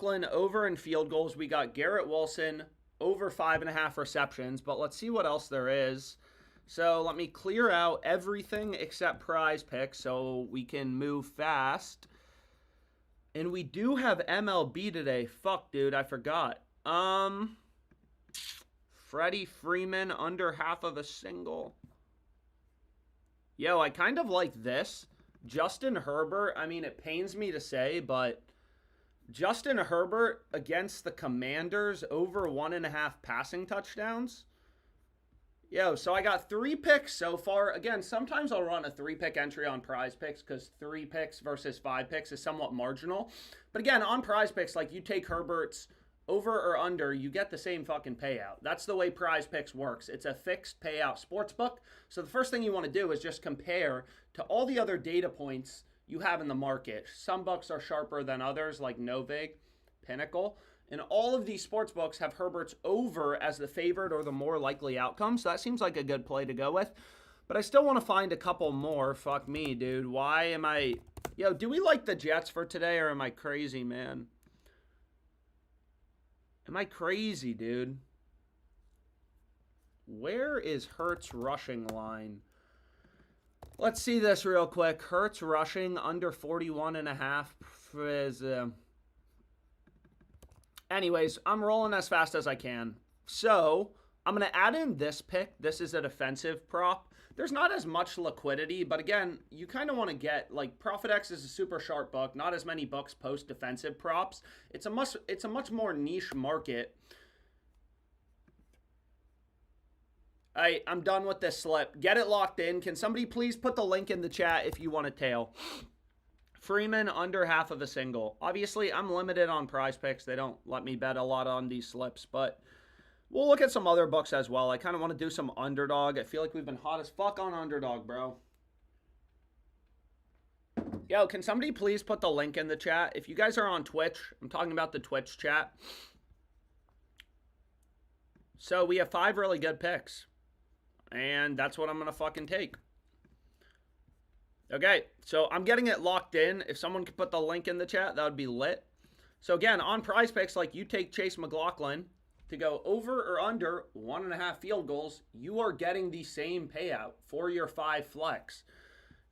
McLaughlin over in field goals. We got Garrett Wilson over 5.5 receptions, but let's see what else there is. So let me clear out everything except Prize Picks so we can move fast. And we do have MLB today. Fuck, dude, I forgot. Freddie Freeman under half of a single. Yo, I kind of like this. Justin Herbert, I mean, it pains me to say, but Justin Herbert against the Commanders over 1.5 passing touchdowns. Yo, so I got 3 picks so far. Again, sometimes I'll run a 3-pick entry on Prize Picks because 3 picks versus 5 picks is somewhat marginal. But again, on Prize Picks, like you take Herbert's over or under, you get the same fucking payout. That's the way Prize Picks works. It's a fixed payout sportsbook. So the first thing you want to do is just compare to all the other data points you have in the market. Some books are sharper than others, like Novig, Pinnacle. And all of these sports books have Herbert's over as the favorite or the more likely outcome. So that seems like a good play to go with. But I still want to find a couple more. Fuck me, dude. Why am I... Yo, do we like the Jets for today or am I crazy, man? Am I crazy, dude? Where is Hurts rushing line? Let's see this real quick. Hurts rushing under 41.5 is... Anyways, I'm rolling as fast as I can. So, I'm going to add in this pick. This is a defensive prop. There's not as much liquidity, but again, you kind of want to get, like, ProfitX is a super sharp book. Not as many books post defensive props. It's a much more niche market. I'm done with this slip. Get it locked in. Can somebody please put the link in the chat if you want a tail? Freeman under half of a single. Obviously, I'm limited on Prize Picks. They don't let me bet a lot on these slips, but we'll look at some other books as well. I kind of want to do some Underdog. I feel like we've been hot as fuck on Underdog, bro. Yo, can somebody please put the link in the chat? If you guys are on Twitch, I'm talking about the Twitch chat. So we have 5 really good picks, and that's what I'm going to fucking take. Okay, so I'm getting it locked in. If someone could put the link in the chat, that would be lit. So again, on Prize Picks, like you take Chase McLaughlin to go over or under 1.5 field goals, you are getting the same payout for your 5 flex.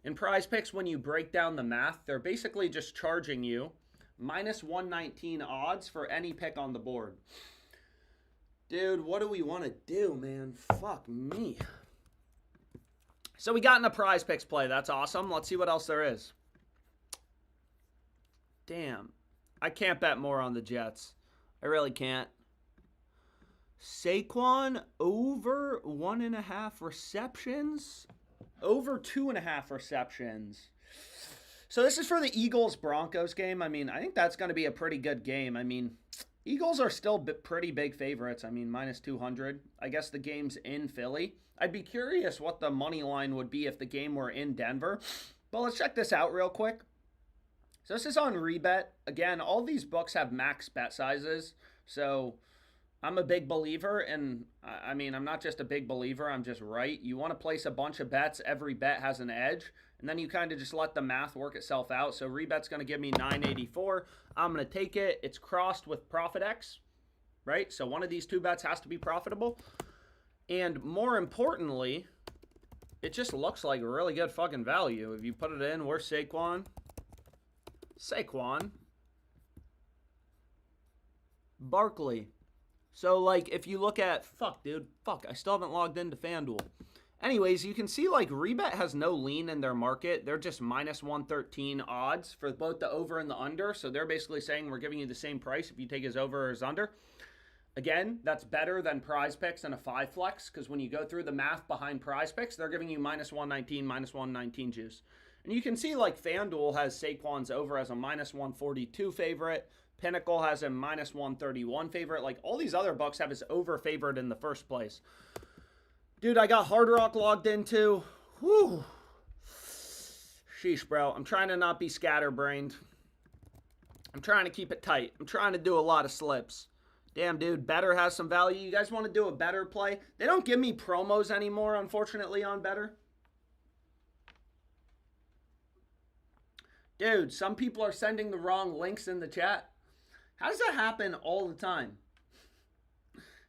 In Prize Picks, when you break down the math, they're basically just charging you minus 119 odds for any pick on the board. Dude, what do we want to do, man? Fuck me. So we got in a Prize Picks play. That's awesome. Let's see what else there is. Damn. I can't bet more on the Jets. I really can't. Saquon over 1.5 receptions. Over 2.5 receptions. So this is for the Eagles-Broncos game. I mean, I think that's going to be a pretty good game. I mean, Eagles are still pretty big favorites. I mean, minus 200. I guess the game's in Philly. I'd be curious what the money line would be if the game were in Denver. But let's check this out real quick. So this is on Rebet. Again, all these books have max bet sizes. So I'm a big believer. And I mean, I'm not just a big believer. I'm just right. You want to place a bunch of bets. Every bet has an edge. And then you kind of just let the math work itself out. So Rebet's going to give me 984. I'm going to take it. It's crossed with ProfitX, right? So one of these 2 bets has to be profitable. And more importantly, it just looks like a really good fucking value. If you put it in, where's Saquon? Saquon. Barkley. So, like, if you look at... Fuck, dude. Fuck, I still haven't logged into FanDuel. Anyways, you can see, like, Rebet has no lean in their market. They're just minus 113 odds for both the over and the under. So they're basically saying we're giving you the same price if you take his over or his under. Again, that's better than Prize Picks and a 5 flex, because when you go through the math behind Prize Picks, they're giving you minus 119 juice. And you can see, like, FanDuel has Saquon's over as a minus 142 favorite. Pinnacle has a minus 131 favorite. Like, all these other books have his over favorite in the first place. Dude, I got Hard Rock logged into. Whew. Sheesh, bro. I'm trying to not be scatterbrained. I'm trying to keep it tight. I'm trying to do a lot of slips. Damn, dude, Better has some value. You guys want to do a Better play? They don't give me promos anymore, unfortunately, on Better. Dude, some people are sending the wrong links in the chat. How does that happen all the time?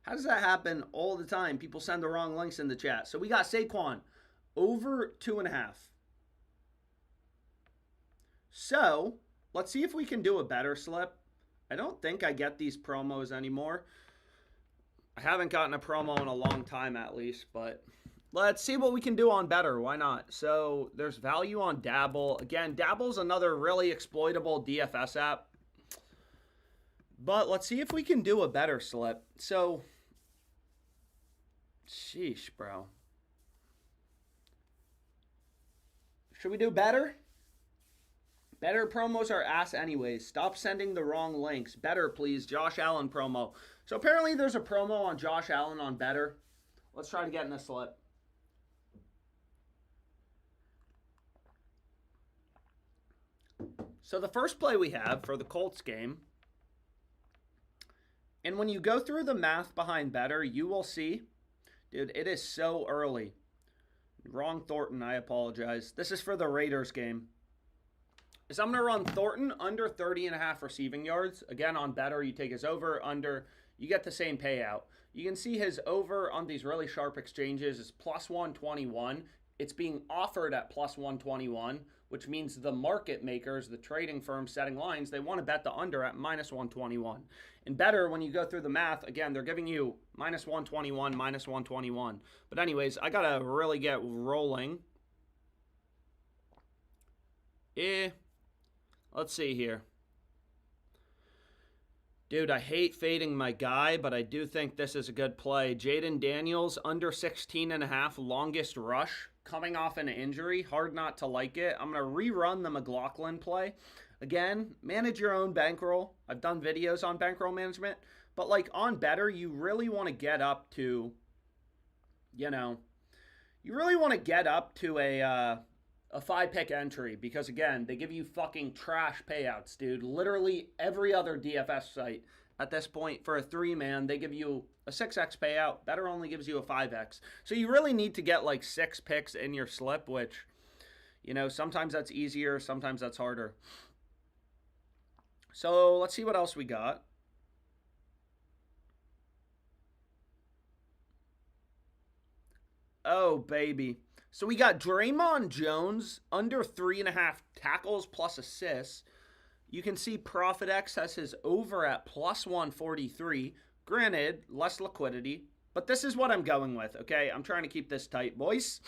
How does that happen all the time? People send the wrong links in the chat. So we got Saquon over 2.5. So let's see if we can do a better slip. I don't think I get these promos anymore. I haven't gotten a promo in a long time at least, but let's see what we can do on better. Why not? So there's value on Dabble. Again, Dabble's another really exploitable DFS app. But let's see if we can do a better slip. So, sheesh, bro. Should we do better? Better promos are ass anyways. Stop sending the wrong links. Better, please. Josh Allen promo. So apparently there's a promo on Josh Allen on better. Let's try to get in a slip. So the first play we have for the Colts game, and when you go through the math behind better, you will see, dude, it is so early. Wrong Thornton, I apologize. This is for the Raiders game. Is I'm going to run Thornton under 30.5 receiving yards. Again, on better, you take his over, under, you get the same payout. You can see his over on these really sharp exchanges is plus 121. It's being offered at plus 121, which means the market makers, the trading firms setting lines, they want to bet the under at minus 121. And better, when you go through the math, again, they're giving you minus 121, minus 121. But anyways, I got to really get rolling. Let's see here. Dude, I hate fading my guy, but I do think this is a good play. Jaden Daniels, under 16.5, longest rush, coming off an injury. Hard not to like it. I'm going to rerun the McLaughlin play. Again, manage your own bankroll. I've done videos on bankroll management. But like on better, you really want to get up to, you really want to get up to a 5-pick entry, because again, they give you fucking trash payouts, dude. Literally every other DFS site at this point for a 3-man, they give you a 6x payout. Better only gives you a 5x. So you really need to get like 6 picks in your slip, which, sometimes that's easier, sometimes that's harder. So let's see what else we got. Oh, baby. So we got Draymond Jones, under 3.5 tackles plus assists. You can see ProfitX has his over at plus 143. Granted, less liquidity, but this is what I'm going with, okay? I'm trying to keep this tight, boys.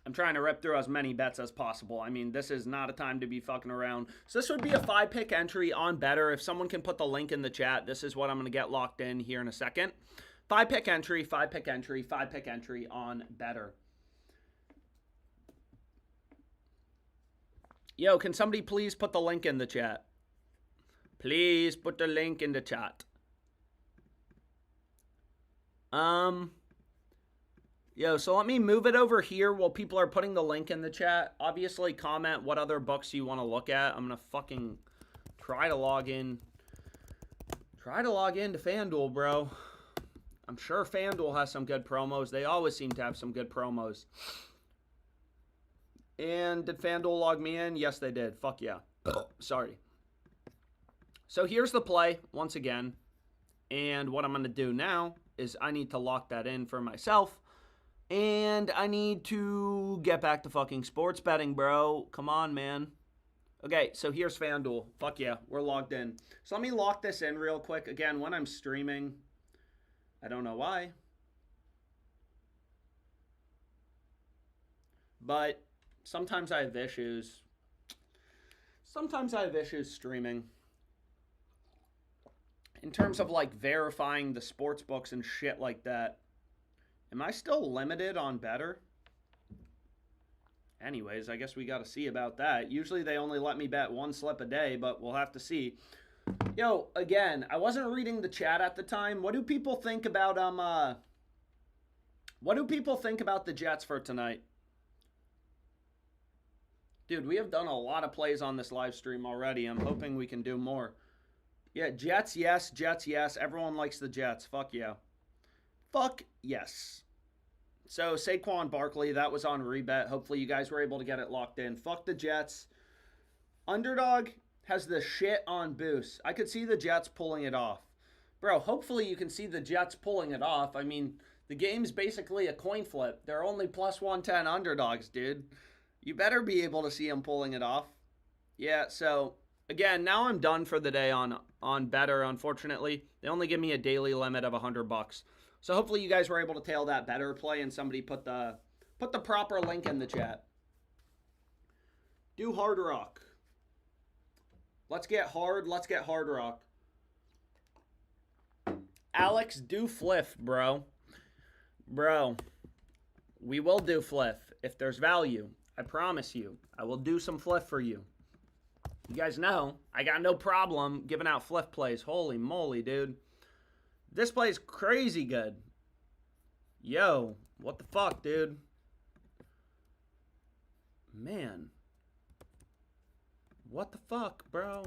I'm trying to rip through as many bets as possible. I mean, this is not a time to be fucking around. So this would be a 5-pick entry on better. If someone can put the link in the chat, this is what I'm going to get locked in here in a second. 5-pick entry, 5-pick entry, 5-pick entry on better. Yo, can somebody please put the link in the chat? Please put the link in the chat. Yo, so let me move it over here while people are putting the link in the chat. Obviously, comment what other books you want to look at. I'm going to fucking try to log in. Try to log in to FanDuel, bro. I'm sure FanDuel has some good promos. They always seem to have some good promos. And did FanDuel log me in? Yes, they did. Fuck yeah. Sorry. So here's the play once again. And what I'm going to do now is I need to lock that in for myself. And I need to get back to fucking sports betting, bro. Come on, man. Okay, so here's FanDuel. Fuck yeah, we're logged in. So let me lock this in real quick. Again, when I'm streaming, I don't know why, but sometimes I have issues. Sometimes I have issues streaming. In terms of like verifying the sports books and shit like that. Am I still limited on better? Anyways, I guess we got to see about that. Usually they only let me bet 1 slip a day, but we'll have to see. Yo, again, I wasn't reading the chat at the time. What do people think about what do people think about the Jets for tonight? Dude, we have done a lot of plays on this live stream already. I'm hoping we can do more. Yeah, Jets, yes. Jets, yes. Everyone likes the Jets. Fuck yeah. Fuck yes. So, Saquon Barkley, that was on Rebet. Hopefully you guys were able to get it locked in. Fuck the Jets. Underdog, has the shit on boost. I could see the Jets pulling it off. Bro, hopefully you can see the Jets pulling it off. I mean, the game's basically a coin flip. They're only plus 110 underdogs, dude. You better be able to see them pulling it off. Yeah, so again, now I'm done for the day on Better, unfortunately. They only give me a daily limit of $100. So hopefully you guys were able to tail that Better play and somebody put the proper link in the chat. Do Hard Rock. Let's get hard. Let's get Hard Rock. Alex, do Fliff, bro. Bro, we will do Fliff if there's value. I promise you. I will do some Fliff for you. You guys know, I got no problem giving out Fliff plays. Holy moly, dude. This play's crazy good. Yo, what the fuck, dude? Man. What the fuck, bro?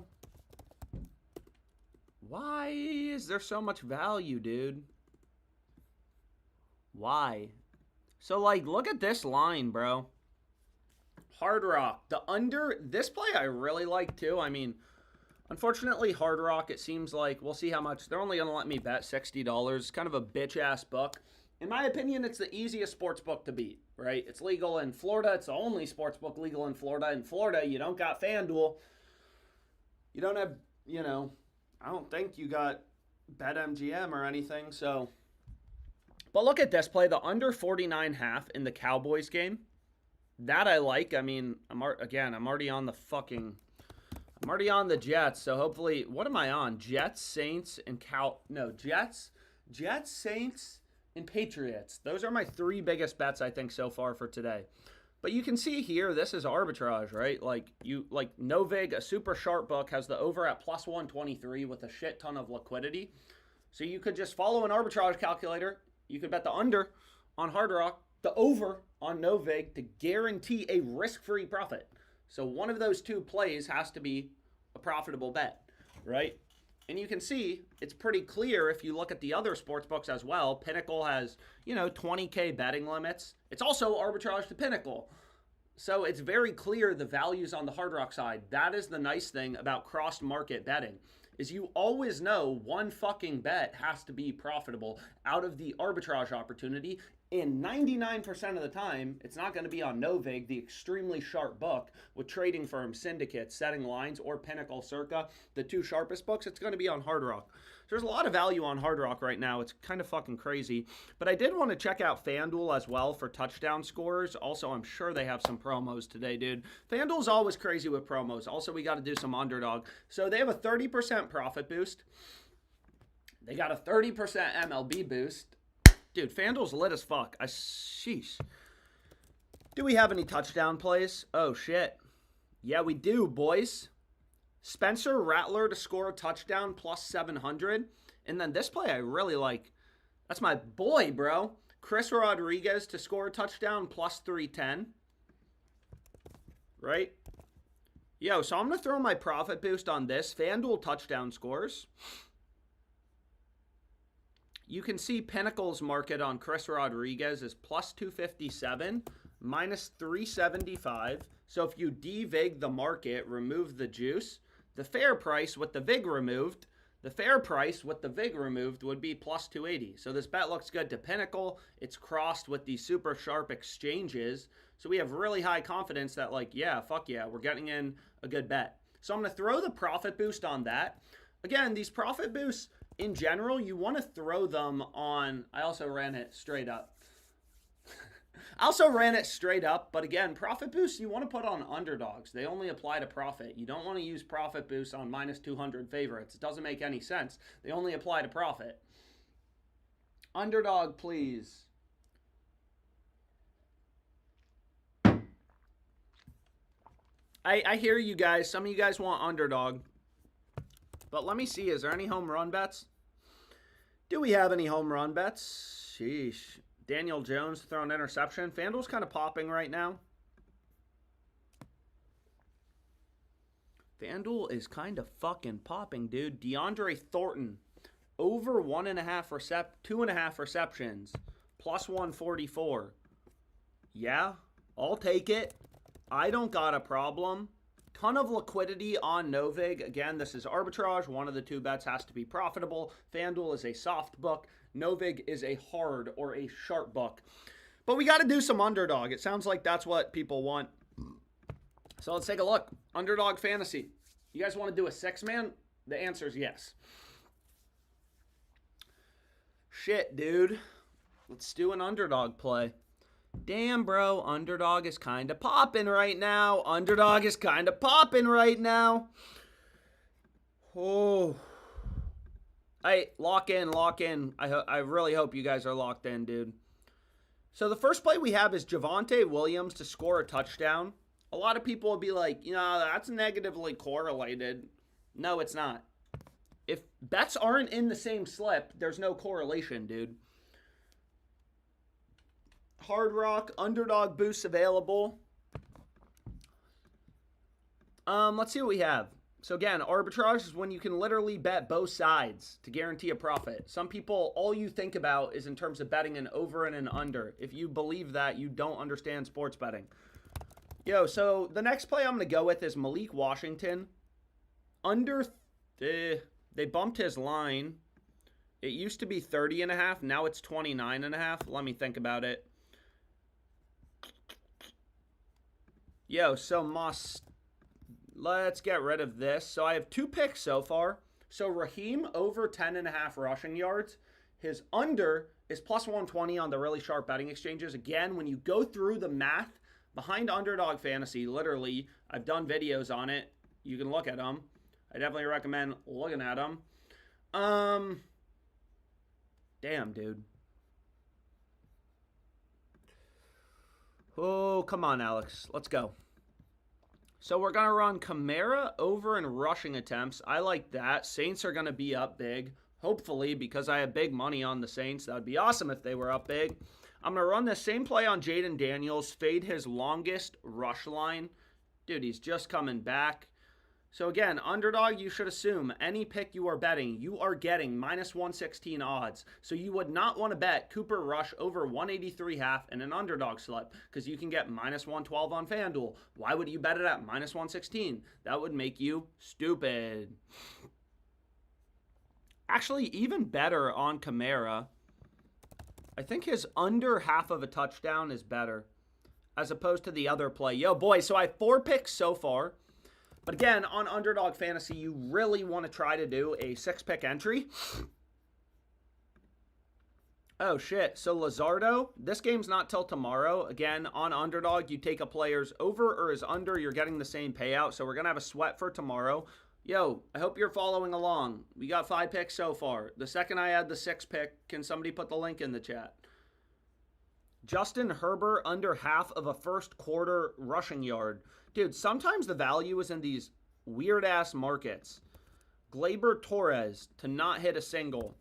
Why is there so much value, dude? Why? So, like, look at this line, bro. Hard Rock. The under, this play I really like, too. I mean, unfortunately, Hard Rock, it seems like, we'll see how much. They're only going to let me bet $60. It's kind of a bitch-ass book. In my opinion, it's the easiest sports book to beat, right? It's legal in Florida. It's the only sports book legal in Florida. In Florida, you don't got FanDuel. You don't have, you know, I don't think you got BetMGM or anything, so. But look at this play, the under 49.5 in the Cowboys game. That I like. I mean, I'm already on the Jets, so hopefully, what am I on? Jets, Saints, and Jets, Saints, and Patriots. Those are my three biggest bets, I think, so far for today. But you can see here, this is arbitrage, right? Like Novig, a super sharp book, has the over at plus 123 with a shit ton of liquidity. So you could just follow an arbitrage calculator. You could bet the under on Hard Rock, the over on Novig to guarantee a risk-free profit. So one of those two plays has to be a profitable bet, right? And you can see it's pretty clear if you look at the other sports books as well. Pinnacle has, 20K betting limits. It's also arbitrage to Pinnacle. So it's very clear the values on the Hard Rock side. That is the nice thing about cross-market betting, is you always know one fucking bet has to be profitable out of the arbitrage opportunity. And 99% of the time, it's not going to be on Novig, the extremely sharp book with trading firms, syndicates, setting lines, or Pinnacle Circa, the two sharpest books. It's going to be on Hard Rock. There's a lot of value on Hard Rock right now. It's kind of fucking crazy. But I did want to check out FanDuel as well for touchdown scorers. Also, I'm sure they have some promos today, dude. FanDuel's always crazy with promos. Also, we got to do some Underdog. So they have a 30% profit boost. They got a 30% MLB boost. Dude, FanDuel's lit as fuck. Sheesh. Do we have any touchdown plays? Oh, shit. Yeah, we do, boys. Spencer Rattler to score a touchdown plus 700. And then this play I really like. That's my boy, bro. Chris Rodriguez to score a touchdown plus 310. Right? Yo, so I'm going to throw my profit boost on this. FanDuel touchdown scores. You can see Pinnacle's market on Chris Rodriguez is plus 257, minus 375. So if you devig the market, remove the juice, the fair price with the vig removed, would be plus 280. So this bet looks good to Pinnacle. It's crossed with these super sharp exchanges. So we have really high confidence that, like, yeah, fuck yeah, we're getting in a good bet. So I'm going to throw the profit boost on that. Again, these profit boosts, in general, you want to throw them on. I also ran it straight up. But again, profit boosts you want to put on underdogs. They only apply to profit. You don't want to use profit boosts on minus 200 favorites. It doesn't make any sense. They only apply to profit. Underdog, please. I hear you guys. Some of you guys want underdog. But let me see, is there any home run bets? Do we have any home run bets? Sheesh. Daniel Jones throwing interception. FanDuel's kind of popping right now. FanDuel is kind of fucking popping, dude. DeAndre Thornton, over 2.5 receptions, plus 144. Yeah, I'll take it. I don't got a problem Ton of liquidity on Novig. Again, this is arbitrage. One of the two bets has to be profitable. FanDuel is a soft book. Novig is a hard or a sharp book. But we got to do some underdog. It sounds like that's what people want. So let's take a look. Underdog fantasy. You guys want to do a 6-man? The answer is yes. Shit, dude. Let's do an underdog play. Damn, bro. Underdog is kind of popping right now. Underdog is kind of popping right now. Oh. Hey, lock in, lock in. I really hope you guys are locked in, dude. So the first play we have is Javonte Williams to score a touchdown. A lot of people will be like, you know, that's negatively correlated. No, it's not. If bets aren't in the same slip, there's no correlation, dude. Hard Rock, underdog boosts available. Let's see what we have. So again, arbitrage is when you can literally bet both sides to guarantee a profit. Some people, all you think about is in terms of betting an over and an under. If you believe that, you don't understand sports betting. Yo, so the next play I'm going to go with is Malik Washington. They bumped his line. It used to be 30.5. Now it's 29.5. Let me think about it. Yo, so let's get rid of this. So I have 2 picks so far. So Raheem over 10.5 rushing yards. His under is plus 120 on the really sharp betting exchanges. Again, when you go through the math behind Underdog Fantasy, literally, I've done videos on it. You can look at them. I definitely recommend looking at them. Damn, dude. Oh, come on, Alex. Let's go. So we're going to run Kamara over in rushing attempts. I like that. Saints are going to be up big. Hopefully, because I have big money on the Saints. That would be awesome if they were up big. I'm going to run the same play on Jaden Daniels. Fade his longest rush line. Dude, he's just coming back. So again, underdog, you should assume any pick you are betting, you are getting minus 116 odds. So you would not want to bet Cooper Rush over 183.5 in an underdog slip because you can get minus 112 on FanDuel. Why would you bet it at minus 116? That would make you stupid. Actually, even better on Kamara. I think his under half of a touchdown is better as opposed to the other play. Yo, boy, so I have 4 picks so far. But again, on Underdog Fantasy, you really want to try to do a 6-pick entry. Oh, shit. So Lazardo, this game's not till tomorrow. Again, on Underdog, you take a player's over or his under. You're getting the same payout. So we're going to have a sweat for tomorrow. Yo, I hope you're following along. We got 5 picks so far. The second I add the 6th pick, can somebody put the link in the chat? Justin Herbert under half of a first quarter rushing yard. Dude, sometimes the value is in these weird-ass markets. Glaber Torres to not hit a single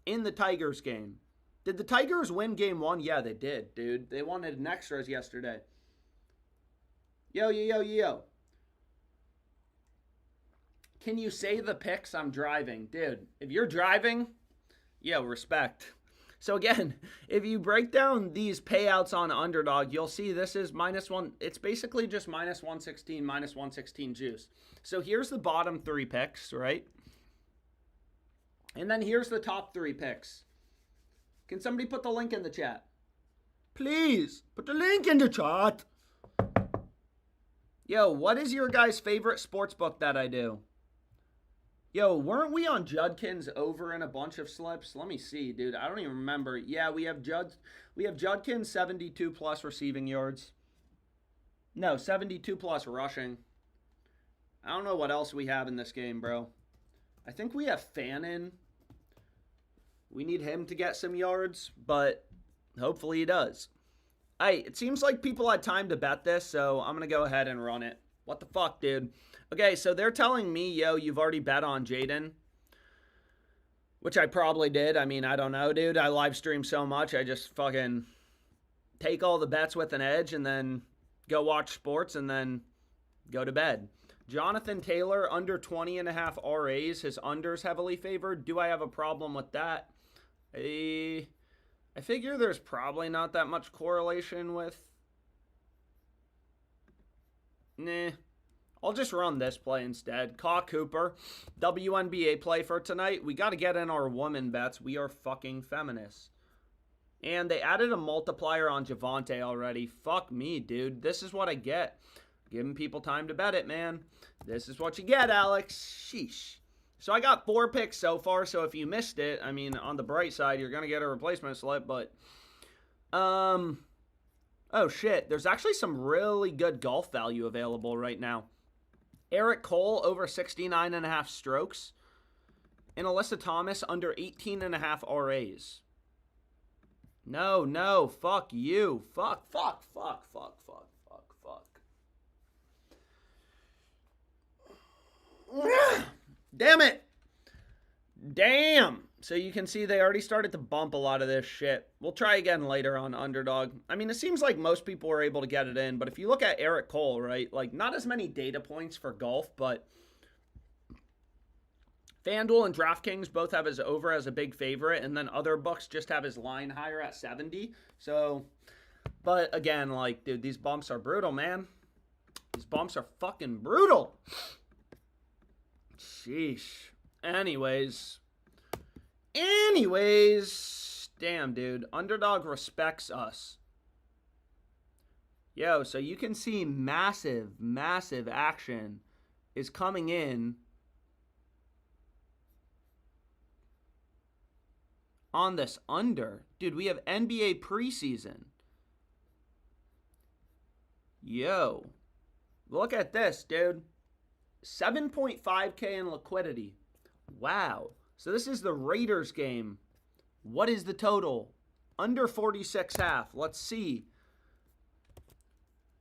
in the Tigers game. Did the Tigers win game 1? Yeah, they did, dude. They wanted an extras yesterday. Yo. Can you say the picks? I'm driving. Dude, if you're driving, yo, respect. So again, if you break down these payouts on Underdog, you'll see this is minus 1. It's basically just minus 116 juice. So here's the bottom 3 picks, right? And then here's the top 3 picks. Can somebody put the link in the chat? Please, put the link in the chat. Yo, what is your guys' favorite sports book that I do? Yo, weren't we on Judkins over in a bunch of slips? Let me see, dude. I don't even remember. Yeah, we have Judkins 72 plus receiving yards. No, 72 plus rushing. I don't know what else we have in this game, bro. I think we have Fannin. We need him to get some yards, but hopefully he does. Hey, it seems like people had time to bet this, so I'm going to go ahead and run it. What the fuck, dude? Okay, so they're telling me, yo, you've already bet on Jaden. Which I probably did. I mean, I don't know, dude. I live stream so much. I just fucking take all the bets with an edge and then go watch sports and then go to bed. Jonathan Taylor, under 20.5 RAs. His under's heavily favored. Do I have a problem with that? I figure there's probably not that much correlation with... Nah. I'll just run this play instead. Caw Cooper, WNBA play for tonight. We got to get in our woman bets. We are fucking feminists. And they added a multiplier on Javante already. Fuck me, dude. This is what I get. Giving people time to bet it, man. This is what you get, Alex. Sheesh. So I got 4 picks so far, so if you missed it, I mean, on the bright side, you're going to get a replacement slip, but... Oh, shit. There's actually some really good golf value available right now. Eric Cole over 69.5 strokes. And Alyssa Thomas under 18.5 RAs. No, fuck you. Fuck. Damn it. Damn. So you can see they already started to bump a lot of this shit. We'll try again later on Underdog. I mean, it seems like most people are able to get it in, but if you look at Eric Cole, right, like not as many data points for golf, but FanDuel and DraftKings both have his over as a big favorite, and then other books just have his line higher at 70. So, but again, like, dude, these bumps are brutal, man. These bumps are fucking brutal. Sheesh. Anyways, damn, dude. Underdog respects us. Yo, so you can see massive action is coming in on this under. Dude, we have NBA preseason. Yo, look at this, dude. 7.5K in liquidity. Wow. So this is the Raiders game. What is the total? Under 46.5. Let's see.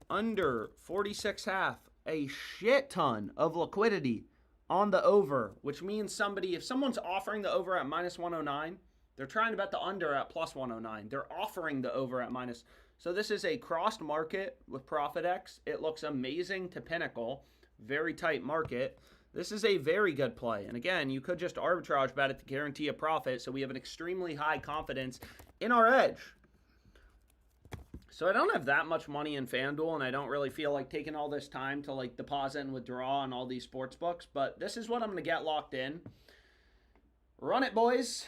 Under 46.5. A shit ton of liquidity on the over, which means if someone's offering the over at minus 109, they're trying to bet the under at plus 109. They're offering the over at minus. So this is a crossed market with ProfitX. It looks amazing to Pinnacle. Very tight market. This is a very good play. And again, you could just arbitrage bet it to guarantee a profit. So we have an extremely high confidence in our edge. So I don't have that much money in FanDuel, and I don't really feel like taking all this time to like deposit and withdraw on all these sports books. But this is what I'm going to get locked in. Run it, boys.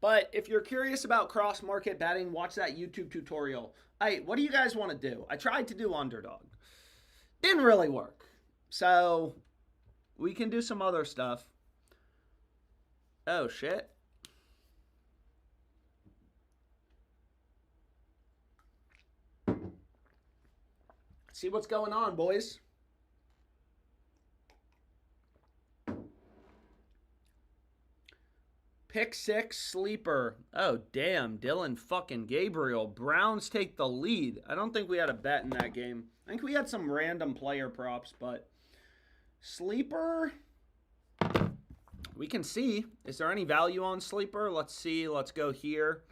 But if you're curious about cross-market betting, watch that YouTube tutorial. Hey, what do you guys want to do? I tried to do Underdog. Didn't really work. So, we can do some other stuff. Oh, shit. See what's going on, boys. Pick 6, sleeper. Oh, damn. Dylan fucking Gabriel. Browns take the lead. I don't think we had a bet in that game. I think we had some random player props, but sleeper, we can see. Is there any value on sleeper? Let's see. Let's go here.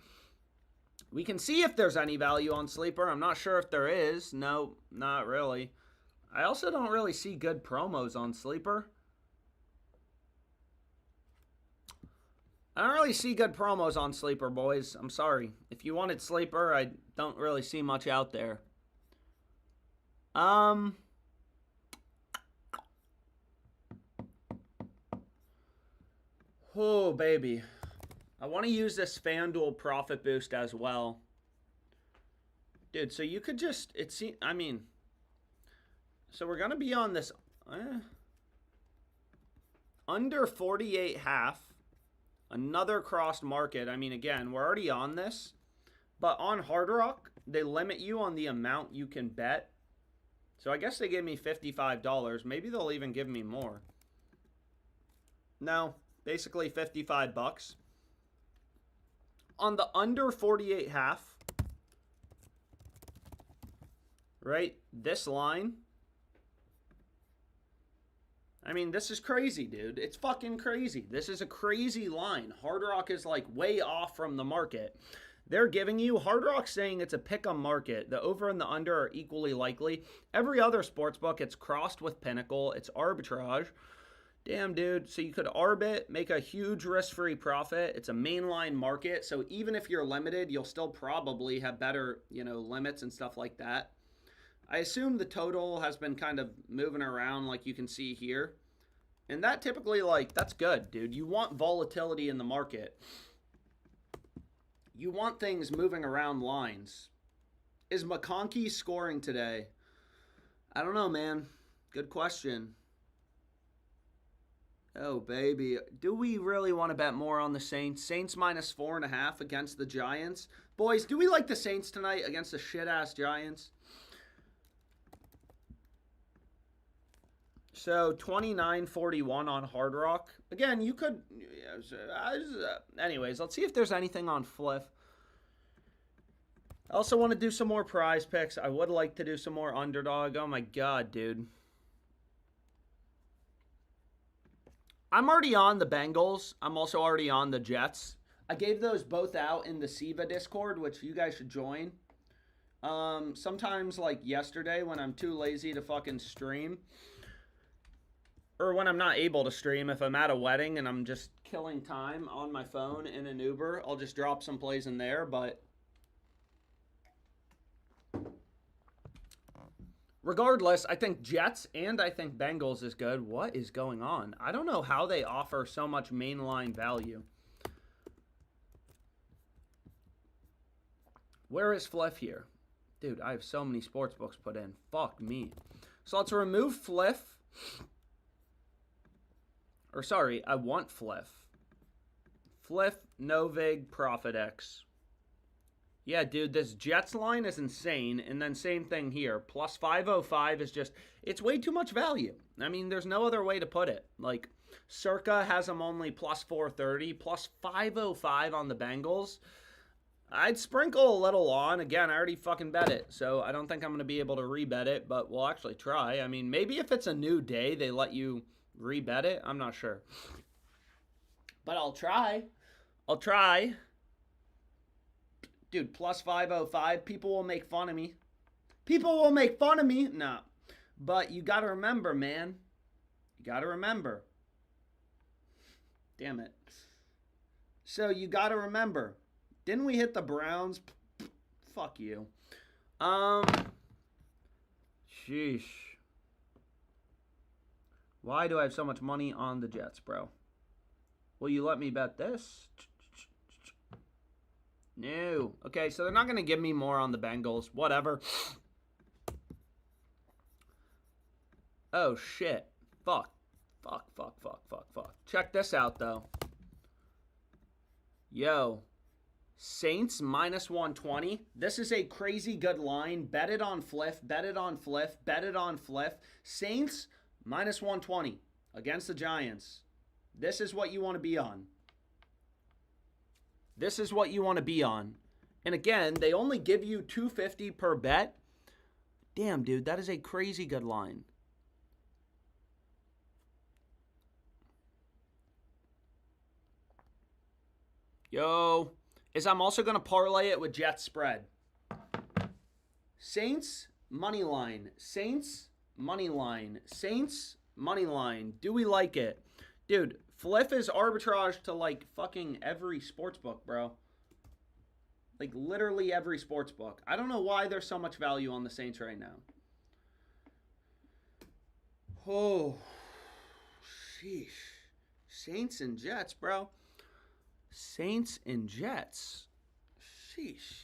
We can see if there's any value on sleeper. I'm not sure if there is. No, not really. I also don't really see good promos on sleeper. I don't really see good promos on sleeper, boys. I'm sorry. If you wanted sleeper, I don't really see much out there. Oh, baby. I want to use this FanDuel profit boost as well. Dude, so you could just, so we're going to be on this under 48.5. Another crossed market. I mean, again, we're already on this. But on Hard Rock, they limit you on the amount you can bet. So I guess they give me $55. Maybe they'll even give me more. No, basically $55. On the under 48.5, right? This line. I mean, this is crazy, dude. It's fucking crazy. This is a crazy line. Hard Rock is like way off from the market. They're giving you, Hard Rock's saying it's a pick-em market. The over and the under are equally likely. Every other sportsbook, it's crossed with Pinnacle. It's arbitrage. Damn, dude. So you could arbit, make a huge risk-free profit. It's a mainline market. So even if you're limited, you'll still probably have better, limits and stuff like that. I assume the total has been kind of moving around like you can see here. And that typically, like, that's good, dude. You want volatility in the market. You want things moving around lines. Is McConkey scoring today? I don't know, man. Good question. Oh, baby. Do we really want to bet more on the Saints? Saints minus 4.5 against the Giants. Boys, do we like the Saints tonight against the shit-ass Giants? So, 29.41 on Hard Rock. Again, you could... Anyways, let's see if there's anything on Fliff. I also want to do some more prize picks. I would like to do some more Underdog. Oh, my God, dude. I'm already on the Bengals. I'm also already on the Jets. I gave those both out in the SIVA Discord, which you guys should join. Sometimes, like yesterday, when I'm too lazy to fucking stream, or when I'm not able to stream, if I'm at a wedding and I'm just killing time on my phone in an Uber, I'll just drop some plays in there, but... Regardless, I think Jets and I think Bengals is good. What is going on? I don't know how they offer so much mainline value. Where is Fliff here? Dude, I have so many sports books put in. Fuck me. So let's remove Fliff. Or sorry, I want Fliff. Fliff, Novig, Profit X. Yeah, dude, this Jets line is insane. And then same thing here. Plus 505 is just, it's way too much value. I mean, there's no other way to put it. Like, Circa has them only plus 430, plus 505 on the Bengals. I'd sprinkle a little on. Again, I already fucking bet it. So I don't think I'm going to be able to rebet it, but we'll actually try. I mean, maybe if it's a new day, they let you rebet it. I'm not sure. But I'll try. I'll try. Dude, plus 505, people will make fun of me. People will make fun of me. Nah. But you got to remember, man. You got to remember. Damn it. So you got to remember. Didn't we hit the Browns? Fuck you. Sheesh. Why do I have so much money on the Jets, bro? Will you let me bet this? No. Okay, so they're not going to give me more on the Bengals. Whatever. Oh, shit. Fuck. Fuck. Check this out, though. Yo. Saints minus 120. This is a crazy good line. Bet it on Fliff. Bet it on Fliff. Bet it on Fliff. Saints minus 120 against the Giants. This is what you want to be on. This is what you want to be on. And again, they only give you $250 per bet. Damn, dude, that is a crazy good line. Yo, I'm also going to parlay it with Jets spread. Saints, money line. Saints, money line. Saints, money line. Do we like it? Dude, Fliff is arbitrage to, like, fucking every sports book, bro. Like, literally every sports book. I don't know why there's so much value on the Saints right now. Oh, sheesh. Saints and Jets, bro. Saints and Jets. Sheesh.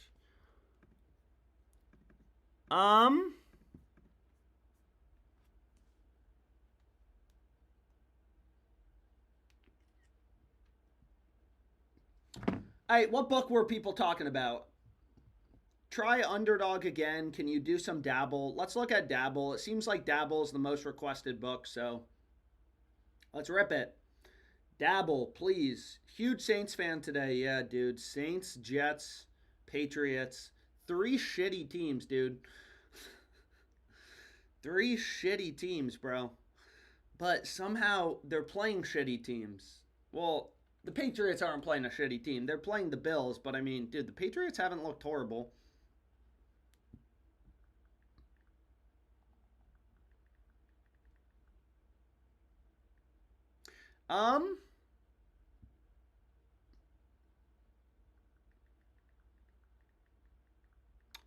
Alright, what book were people talking about? Try Underdog again. Can you do some Dabble? Let's look at Dabble. It seems like Dabble is the most requested book, so let's rip it. Dabble, please. Huge Saints fan today. Yeah, dude. Saints, Jets, Patriots. 3 shitty teams, dude. 3 shitty teams, bro. But somehow they're playing shitty teams. Well, the Patriots aren't playing a shitty team. They're playing the Bills, but I mean, dude, the Patriots haven't looked horrible.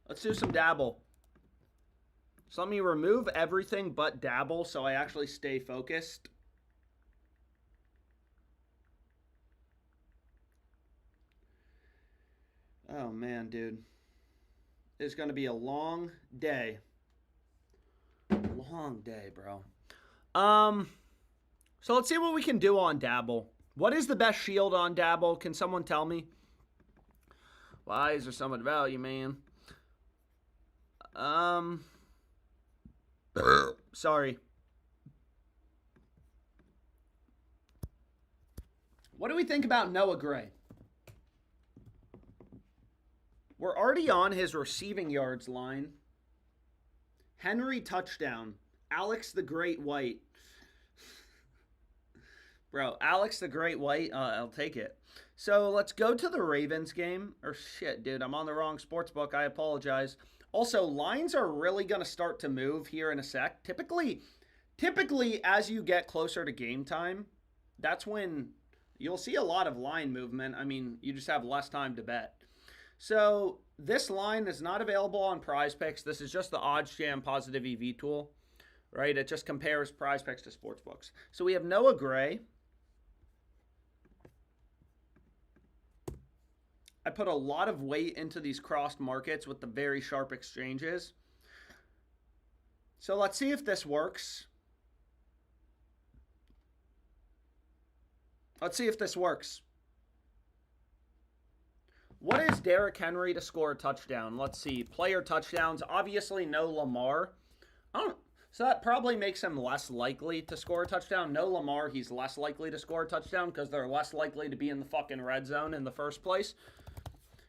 Let's do some Dabble. So let me remove everything but Dabble so I actually stay focused. Oh, man, dude. It's going to be a long day. Long day, bro. So let's see what we can do on Dabble. What is the best shield on Dabble? Can someone tell me? Why is there so much value, man? Sorry. What do we think about Noah Gray? We're already on his receiving yards line. Henry touchdown. Alex the Great White. Bro, Alex the Great White, I'll take it. So let's go to the Ravens game. Or shit, dude, I'm on the wrong sports book. I apologize. Also, lines are really going to start to move here in a sec. Typically, as you get closer to game time, that's when you'll see a lot of line movement. I mean, you just have less time to bet. So this line is not available on Prize Picks. This is just the Odds Jam Positive EV tool, right? It just compares Prize Picks to sportsbooks. So we have Noah Gray. I put a lot of weight into these crossed markets with the very sharp exchanges. So let's see if this works. Let's see if this works. What is Derrick Henry to score a touchdown? Let's see. Player touchdowns. Obviously no Lamar. So that probably makes him less likely to score a touchdown. No Lamar, he's less likely to score a touchdown because they're less likely to be in the fucking red zone in the first place.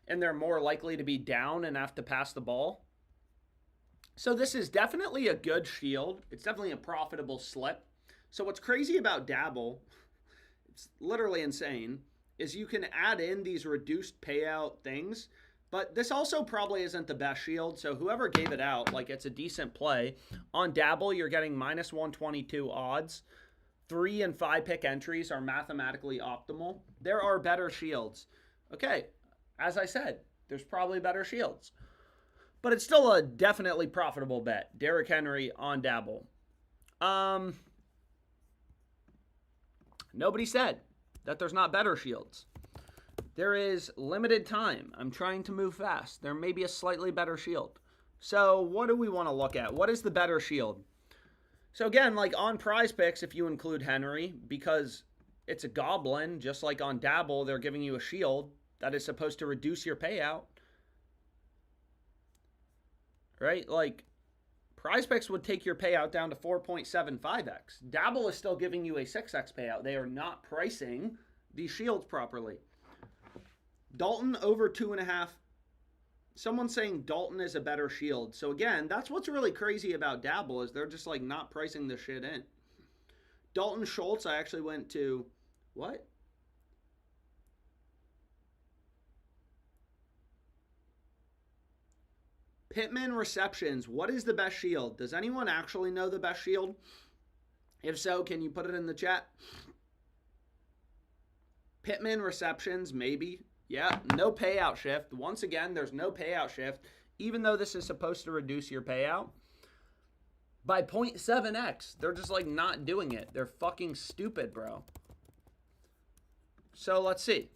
And they're more likely to be down and have to pass the ball. So this is definitely a good shield. It's definitely a profitable slip. So what's crazy about Dabble, it's literally insane, is you can add in these reduced payout things. But this also probably isn't the best shield. So whoever gave it out, like, it's a decent play. On Dabble, you're getting minus 122 odds. 3 and 5 pick entries are mathematically optimal. There are better shields. Okay. As I said, there's probably better shields. But it's still a definitely profitable bet. Derrick Henry on Dabble. Nobody said that there's not better shields. There is limited time. I'm trying to move fast. There may be a slightly better shield. So what do we want to look at? What is the better shield? So again, like on Prize Picks, if you include Henry, because it's a goblin, just like on Dabble, they're giving you a shield that is supposed to reduce your payout, right? Like, Prize Picks would take your payout down to 4.75x. Dabble is still giving you a 6x payout. They are not pricing these shields properly. Dalton over 2.5. Someone's saying Dalton is a better shield. So again, that's what's really crazy about Dabble, is they're just like not pricing the shit in. Dalton Schultz, I actually went to, what? Pittman receptions. What is the best shield? Does anyone actually know the best shield? If so, can you put it in the chat? Pittman receptions, maybe. Yeah, no payout shift. Once again, there's no payout shift, even though this is supposed to reduce your payout by 0.7x. They're just like not doing it. They're fucking stupid, bro. So let's see.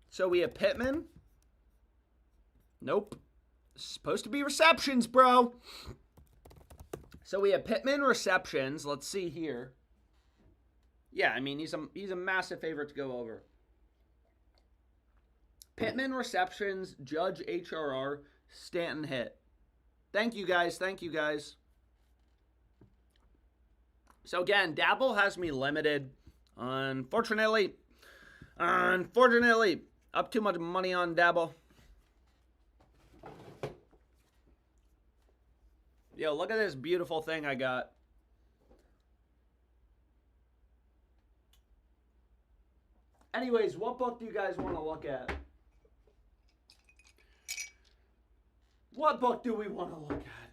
So we have Pittman. Nope. It's supposed to be receptions, bro. So we have Pittman receptions. Let's see here. Yeah, I mean, he's a massive favorite to go over. Pittman receptions, Judge HRR, Stanton hit. Thank you, guys. Thank you, guys. So again, Dabble has me limited. Unfortunately, up too much money on Dabble. Yo, look at this beautiful thing I got. Anyways, what book do you guys want to look at? What book do we want to look at?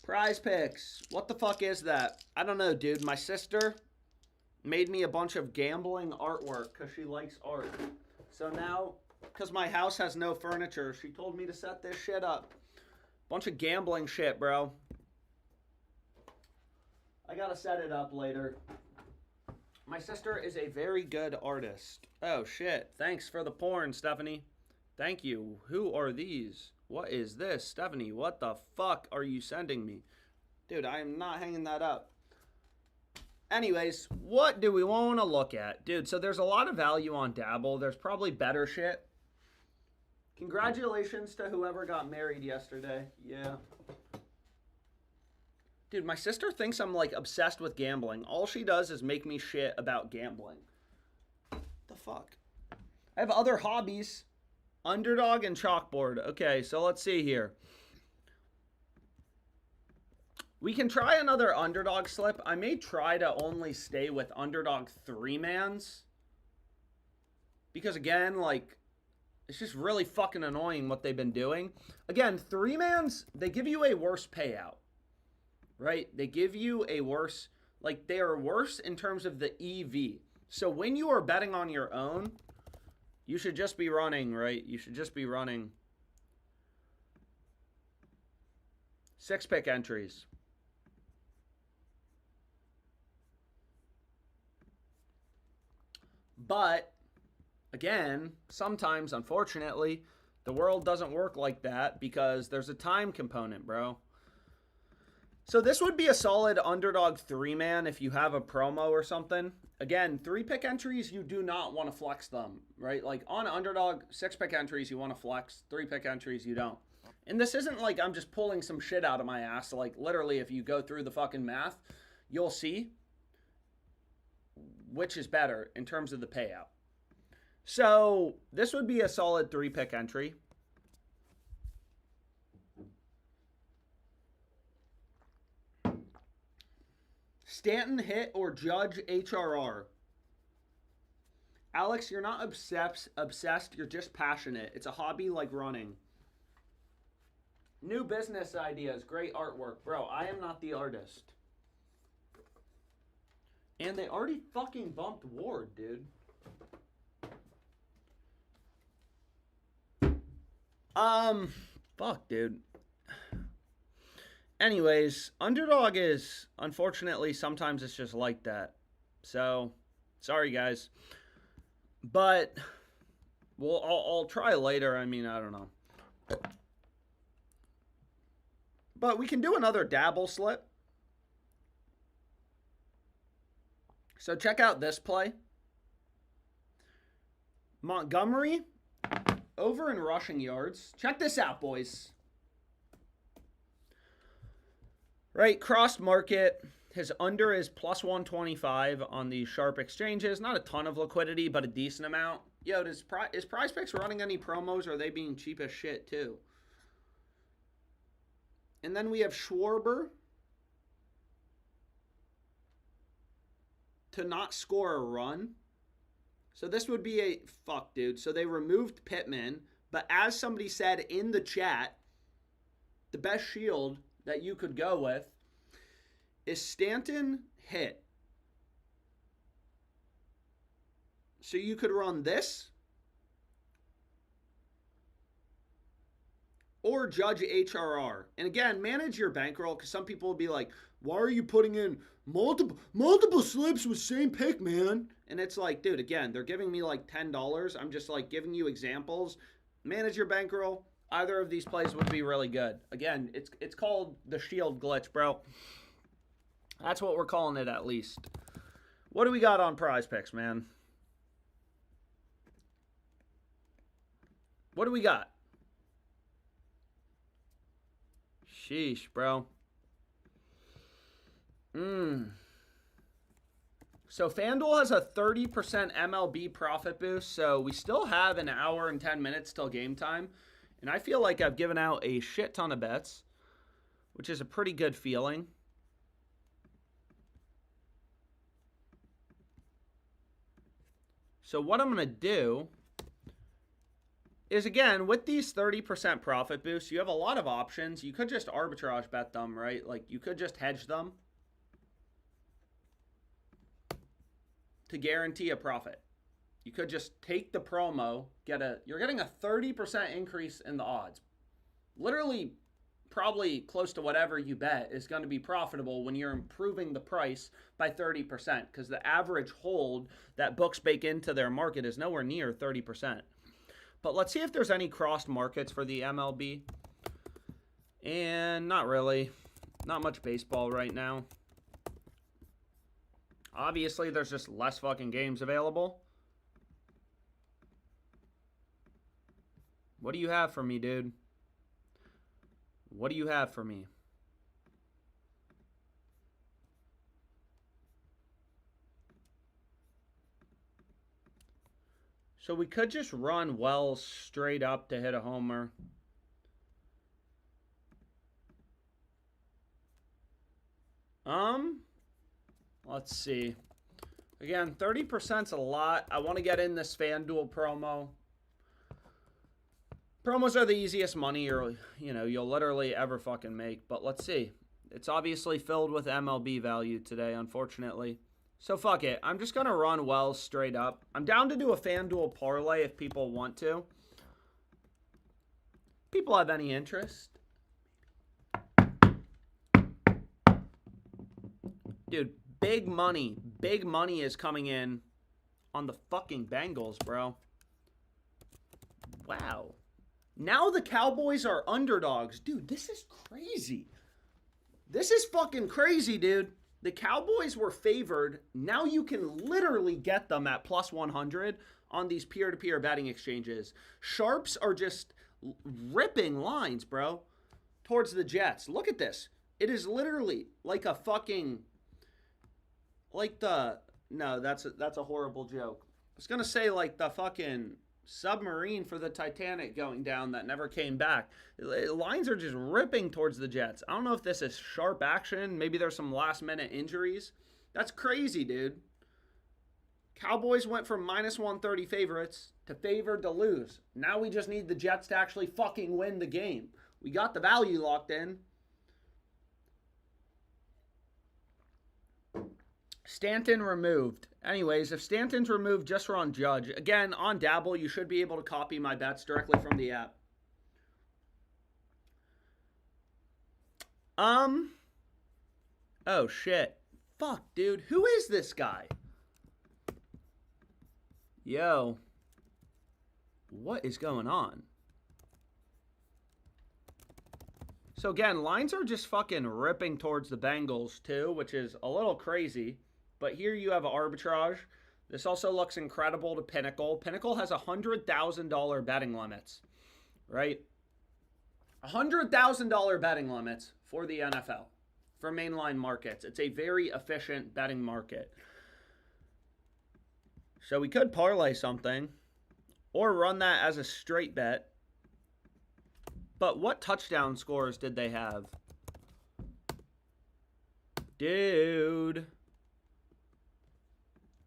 Prize Picks. What the fuck is that? I don't know, dude. My sister made me a bunch of gambling artwork because she likes art. So now Because my house has no furniture. She told me to set this shit up. Bunch of gambling shit, bro. I gotta set it up later. My sister is a very good artist. Oh, shit. Thanks for the porn, Stephanie. Thank you. Who are these? What is this? Stephanie, what the fuck are you sending me? Dude, I am not hanging that up. Anyways, what do we want to look at? Dude, so there's a lot of value on Dabble. There's probably better shit. Congratulations to whoever got married yesterday. Yeah. Dude, my sister thinks I'm, like, obsessed with gambling. All she does is make me shit about gambling. The fuck? I have other hobbies. Underdog and chalkboard. Okay, so let's see here. We can try another underdog slip. I may try to only stay with underdog 3-mans. Because, again, like, it's just really fucking annoying what they've been doing. Again, 3-mans, they give you a worse payout. Right? They give you a worse, like, they are worse in terms of the EV. So when you are betting on your own, you should just be running, right? You should just be running 6-pick entries. But, again, sometimes, unfortunately, the world doesn't work like that because there's a time component, bro. So this would be a solid underdog 3-man if you have a promo or something. Again, 3-pick entries, you do not want to flex them, right? Like on underdog, 6-pick entries, you want to flex. 3-pick entries, you don't. And this isn't like I'm just pulling some shit out of my ass. Like literally, if you go through the fucking math, you'll see which is better in terms of the payout. So this would be a solid 3-pick entry. Stanton hit or Judge HRR. Alex, you're not obsessed. You're just passionate. It's a hobby like running. New business ideas. Great artwork. Bro, I am not the artist. And they already fucking bumped Ward, dude. Fuck, dude. Anyways, underdog is, unfortunately, sometimes it's just like that. So, sorry, guys. But, well, I'll try later. I mean, I don't know. But we can do another Dabble slip. So, check out this play. Montgomery, over in rushing yards. Check this out, boys. Right, cross market. His under is plus 125 on the sharp exchanges. Not a ton of liquidity, but a decent amount. Yo, is Prize Picks running any promos, or are they being cheap as shit, too? And then we have Schwarber to not score a run. So this would be a... Fuck, dude. So they removed Pittman, but as somebody said in the chat, the best shield that you could go with is Stanton hit. So you could run this or Judge HRR. And again, manage your bankroll, because some people will be like, why are you putting in multiple slips with same pick, man? And it's like, dude, again, they're giving me like $10. I'm just like giving you examples. Manage your bankroll. Either of these plays would be really good. Again, it's called the shield glitch, bro. That's what we're calling it, at least. What do we got on Prize Picks, man? What do we got? Sheesh, bro. So FanDuel has a 30% MLB profit boost, so we still have an hour and 10 minutes till game time. And I feel like I've given out a shit ton of bets, which is a pretty good feeling. So what I'm going to do is, again, with these 30% profit boosts, you have a lot of options. You could just arbitrage bet them, right? Like, you could just hedge them to guarantee a profit. You could just take the promo, you're getting a 30% increase in the odds. Literally, probably close to whatever you bet is going to be profitable when you're improving the price by 30%, because the average hold that books bake into their market is nowhere near 30%. But let's see if there's any crossed markets for the MLB. And not really. Not much baseball right now. Obviously, there's just less fucking games available. What do you have for me, dude? What do you have for me? So we could just run Wells straight up to hit a homer. Let's see. Again, 30%'s a lot. I want to get in this FanDuel promo. Promos are the easiest money you'll literally ever fucking make. But let's see. It's obviously filled with MLB value today, unfortunately. So fuck it. I'm just going to run Wells straight up. I'm down to do a FanDuel parlay if people want to. People have any interest? Dude, big money is coming in on the fucking Bengals, bro. Wow. Now the Cowboys are underdogs. Dude, this is crazy. This is fucking crazy, dude. The Cowboys were favored. Now you can literally get them at plus 100 on these peer-to-peer betting exchanges. Sharps are just ripping lines, bro, towards the Jets. Look at this. It is literally like a fucking... No, that's a horrible joke. I was going to say like the fucking submarine for the Titanic going down that never came back. Lines are just ripping towards the Jets. I don't know if this is sharp action. Maybe there's some last-minute injuries. That's crazy, dude. Cowboys went from minus 130 favorites to favored to lose. Now we just need the Jets to actually fucking win the game. We got the value locked in. Stanton removed. Anyways, if Stanton's removed, just run Judge. Again, on Dabble, you should be able to copy my bets directly from the app. Oh, shit. Fuck, dude. Who is this guy? Yo. What is going on? So, again, lines are just fucking ripping towards the Bengals, too, which is a little crazy. But here you have Arbitrage. This also looks incredible to Pinnacle. Pinnacle has $100,000 betting limits, right? $100,000 betting limits for the NFL, for mainline markets. It's a very efficient betting market. So we could parlay something or run that as a straight bet. But what touchdown scores did they have? Dude.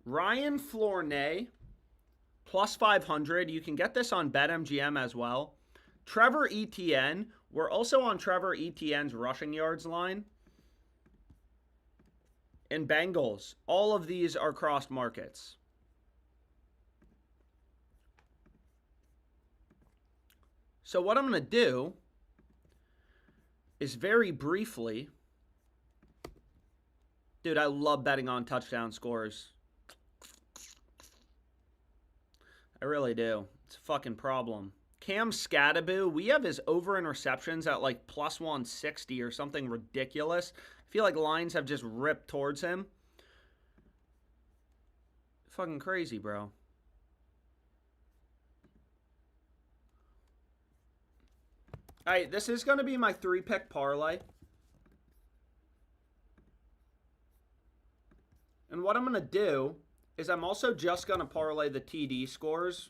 Ryan Flournoy, plus 500. You can get this on BetMGM as well. Trevor Etienne. We're also on Trevor Etienne's rushing yards line. And Bengals. All of these are crossed markets. So what I'm going to do is very briefly... Dude, I love betting on touchdown scores. I really do. It's a fucking problem. Cam Scadaboo, we have his over interceptions at like plus 160 or something ridiculous. I feel like lines have just ripped towards him. Fucking crazy, bro. All right, this is going to be my 3-pick parlay. And what I'm going to do is I'm also just going to parlay the TD scores.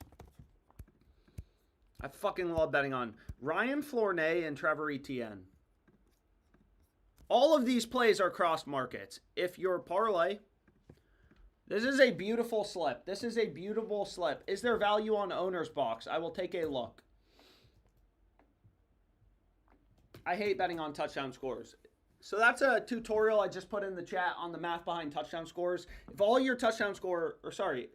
I fucking love betting on Ryan Flournoy and Trevor Etienne. All of these plays are cross markets. If your parlay, this is a beautiful slip. This is a beautiful slip. Is there value on owner's box? I will take a look. I hate betting on touchdown scores. So that's a tutorial I just put in the chat on the math behind touchdown scores. If all your touchdown score, or sorry,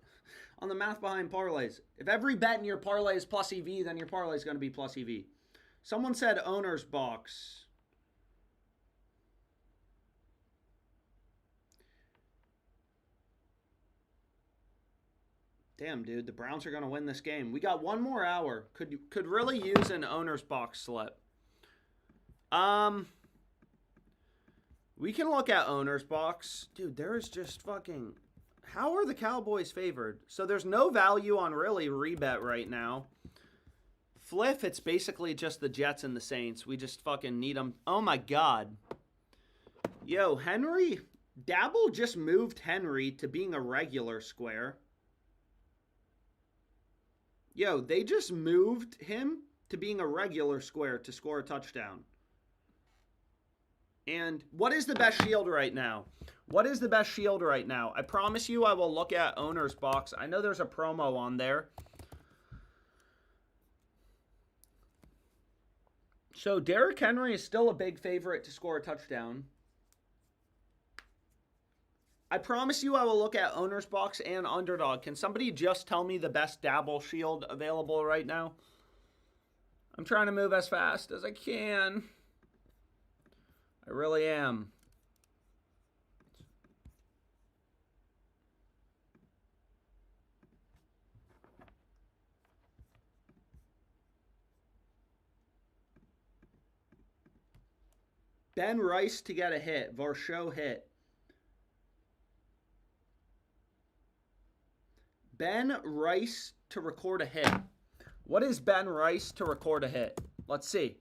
on the math behind parlays, if every bet in your parlay is plus EV, then your parlay is going to be plus EV. Someone said owner's box. Damn, dude, the Browns are going to win this game. We got one more hour. Could really use an owner's box slip. We can look at owner's box. Dude, there is just fucking... How are the Cowboys favored? So there's no value on really Rebet right now. Fliff, it's basically just the Jets and the Saints. We just fucking need them. Oh my God. Yo, Henry... Dabble just moved Henry to being a regular square. Yo, they just moved him to being a regular square to score a touchdown. And what is the best shield right now? What is the best shield right now? I promise you I will look at owner's box. I know there's a promo on there. So Derrick Henry is still a big favorite to score a touchdown. I promise you I will look at owner's box and Underdog. Can somebody just tell me the best Dabble shield available right now? I'm trying to move as fast as I can. I really am. Ben Rice to get a hit. Varsho hit. Ben Rice to record a hit. What is Ben Rice to record a hit? Let's see.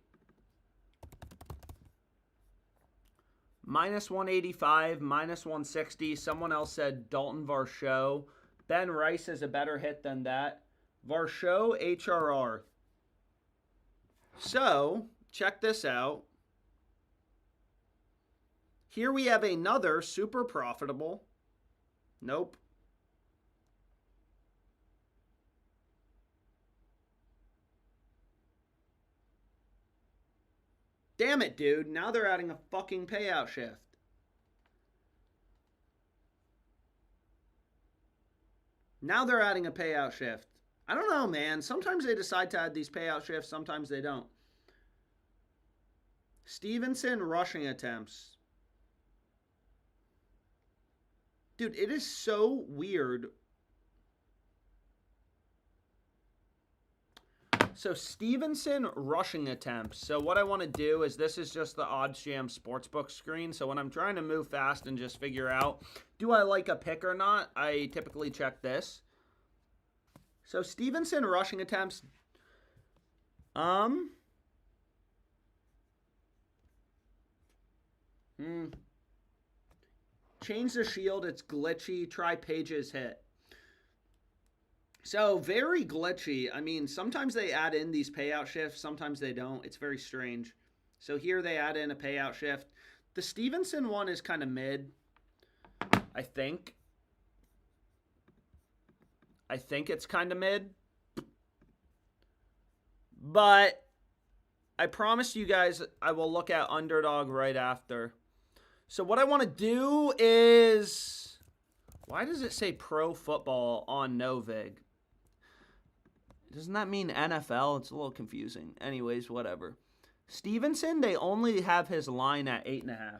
Minus 185, minus 160. Someone else said Dalton Varsho. Ben Rice is a better hit than that. Varsho HRR. So, check this out. Here we have another super profitable. Nope. Damn it, dude. Now they're adding a fucking payout shift. Now they're adding a payout shift. I don't know, man. Sometimes they decide to add these payout shifts. Sometimes they don't. Stevenson rushing attempts. Dude, it is so weird. So Stevenson rushing attempts. So what I want to do is, this is just the Odds Jam Sportsbook screen. So when I'm trying to move fast and just figure out, do I like a pick or not, I typically check this. So Stevenson rushing attempts. Change the shield. It's glitchy. Try Page's hit. So, very glitchy. I mean, sometimes they add in these payout shifts. Sometimes they don't. It's very strange. So, here they add in a payout shift. The Stevenson one is kind of mid, I think. I think it's kind of mid. But I promise you guys I will look at Underdog right after. So, what I want to do is... Why does it say pro football on Novig? Doesn't that mean NFL? It's a little confusing. Anyways, whatever. Stevenson, they only have his line at 8.5.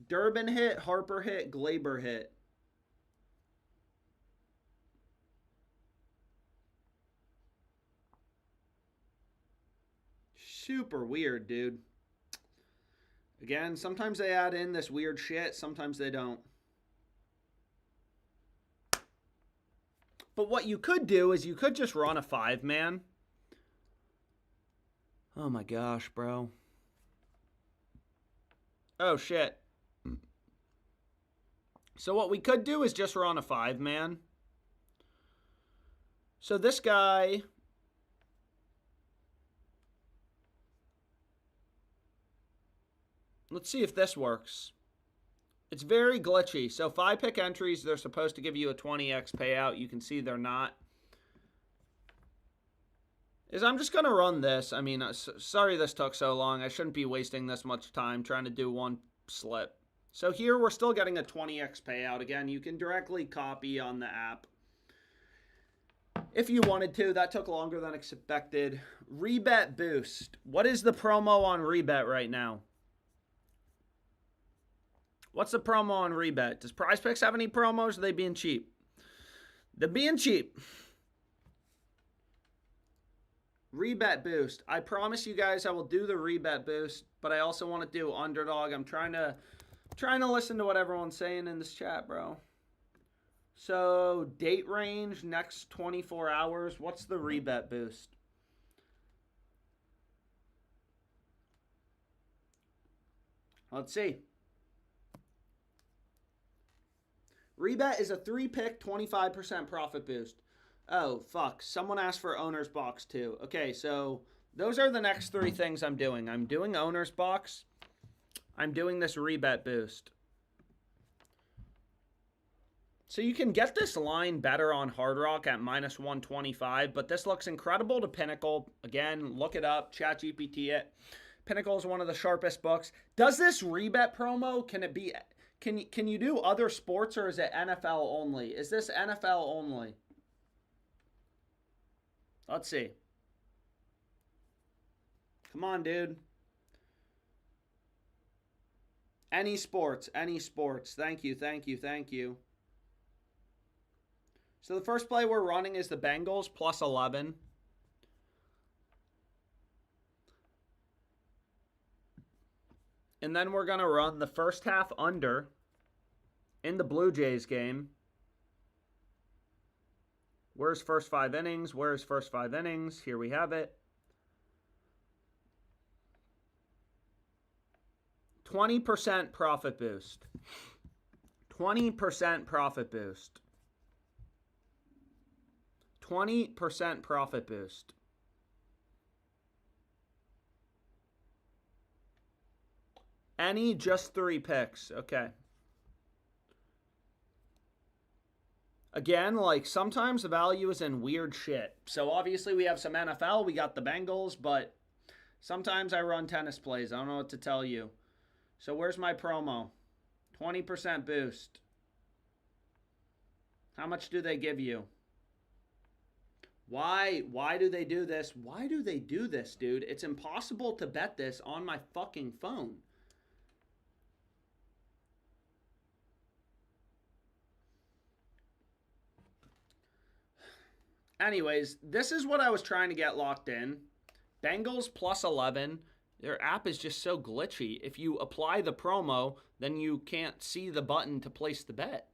Durbin hit, Harper hit, Glaber hit. Super weird, dude. Again, sometimes they add in this weird shit. Sometimes they don't. But what you could do is you could just run a 5-man. Oh my gosh, bro. Oh shit. So what we could do is just run a 5-man. So this guy... Let's see if this works. It's very glitchy. So 5-pick entries, they're supposed to give you a 20x payout. You can see they're not. is I'm just going to run this. I mean, sorry this took so long. I shouldn't be wasting this much time trying to do one slip. So here we're still getting a 20x payout. Again, you can directly copy on the app if you wanted to. That took longer than expected. Rebet boost. What is the promo on Rebet right now? What's the promo on Rebet? Does Prize Picks have any promos? Or are they being cheap? They're being cheap. Rebet boost. I promise you guys I will do the Rebet boost, but I also want to do Underdog. I'm trying to listen to what everyone's saying in this chat, bro. So, date range, next 24 hours. What's the Rebet boost? Let's see. Rebet is a 3-pick, 25% profit boost. Oh, fuck. Someone asked for Owner's Box, too. Okay, so those are the next 3 things I'm doing. I'm doing Owner's Box. I'm doing this Rebet boost. So you can get this line better on Hard Rock at minus 125, but this looks incredible to Pinnacle. Again, look it up, ChatGPT it. Pinnacle is one of the sharpest books. Does this Rebet promo, can it be, can you do other sports, or is it NFL only? Is this NFL only? Let's see. Come on, dude. Any sports, any sports. Thank you, thank you, thank you. So the first play we're running is the Bengals plus 11. And then we're going to run the first half under in the Blue Jays game. Where's first 5 innings? Where's first 5 innings? Here we have it. 20% profit boost. 20% profit boost. 20% profit boost. Any, just 3 picks. Okay. Again, like, sometimes the value is in weird shit. So obviously we have some NFL. We got the Bengals, but sometimes I run tennis plays. I don't know what to tell you. So where's my promo? 20% boost. How much do they give you? Why do they do this? Why do they do this, dude? It's impossible to bet this on my fucking phone. Anyways, this is what I was trying to get locked in. Bengals plus 11. Their app is just so glitchy. If you apply the promo, then you can't see the button to place the bet.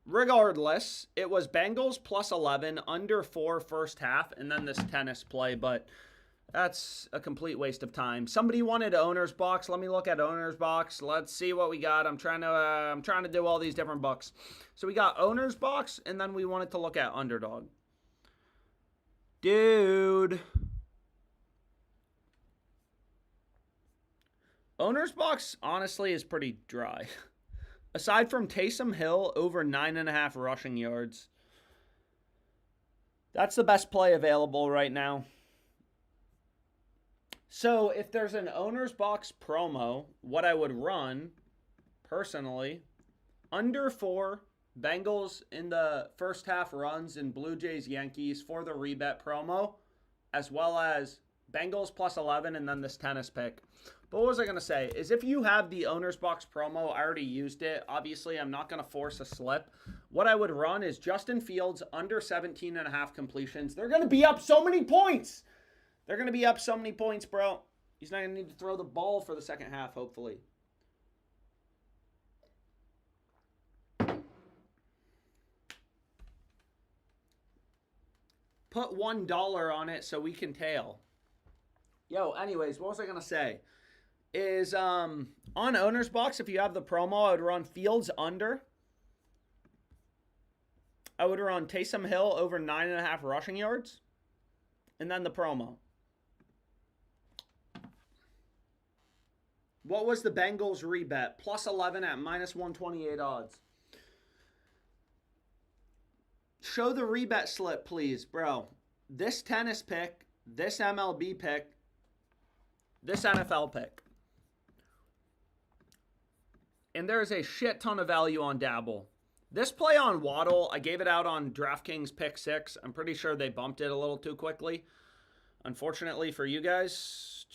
Regardless, it was Bengals plus 11, under 4 first half, and then this tennis play, but that's a complete waste of time. Somebody wanted Owner's Box. Let me look at Owner's Box. Let's see what we got. I'm trying to do all these different books. So we got Owner's Box, and then we wanted to look at Underdog. Dude. Owner's Box, honestly, is pretty dry. Aside from Taysom Hill, over 9.5 rushing yards. That's the best play available right now. So if there's an Owner's Box promo, what I would run, personally, under 4 Bengals in the first half runs in Blue Jays Yankees for the Rebet promo, as well as Bengals plus 11 and then this tennis pick. But what was I going to say? Is if you have the Owner's Box promo, I already used it. Obviously, I'm not going to force a slip. What I would run is Justin Fields under 17.5 completions. They're going to be up so many points. They're going to be up so many points, bro. He's not going to need to throw the ball for the second half, hopefully. Put $1 on it so we can tail. Yo, anyways, what was I going to say? Is on Owner's Box, if you have the promo, I would run Fields under. I would run Taysom Hill over 9.5 rushing yards. And then the promo. What was the Bengals Rebet? Plus 11 at minus 128 odds. show the rebet slip, please, bro. This tennis pick, this MLB pick, this NFL pick. And there's a shit ton of value on Dabble. This play on Waddle, I gave it out on DraftKings pick 6. I'm pretty sure they bumped it a little too quickly, unfortunately for you guys.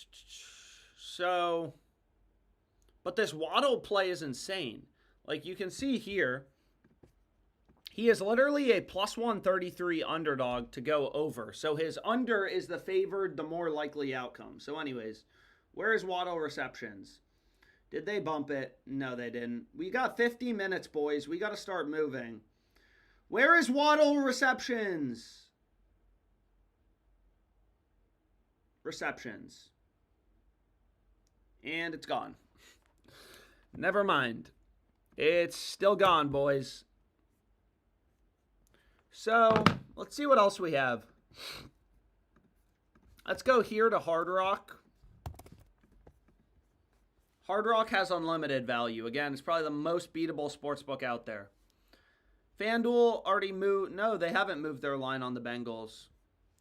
So, but this Waddle play is insane. Like you can see here, he is literally a plus 133 underdog to go over. So his under is the favored, the more likely outcome. So anyways, where is Waddle receptions? Did they bump it? No, they didn't. We got 50 minutes, boys. We got to start moving. Where is Waddle receptions? Receptions. And it's gone. Never mind. It's still gone, boys. So, let's see what else we have. Let's go here to Hard Rock. Hard Rock has unlimited value. Again, it's probably the most beatable sportsbook out there. FanDuel already moved. No, they haven't moved their line on the Bengals.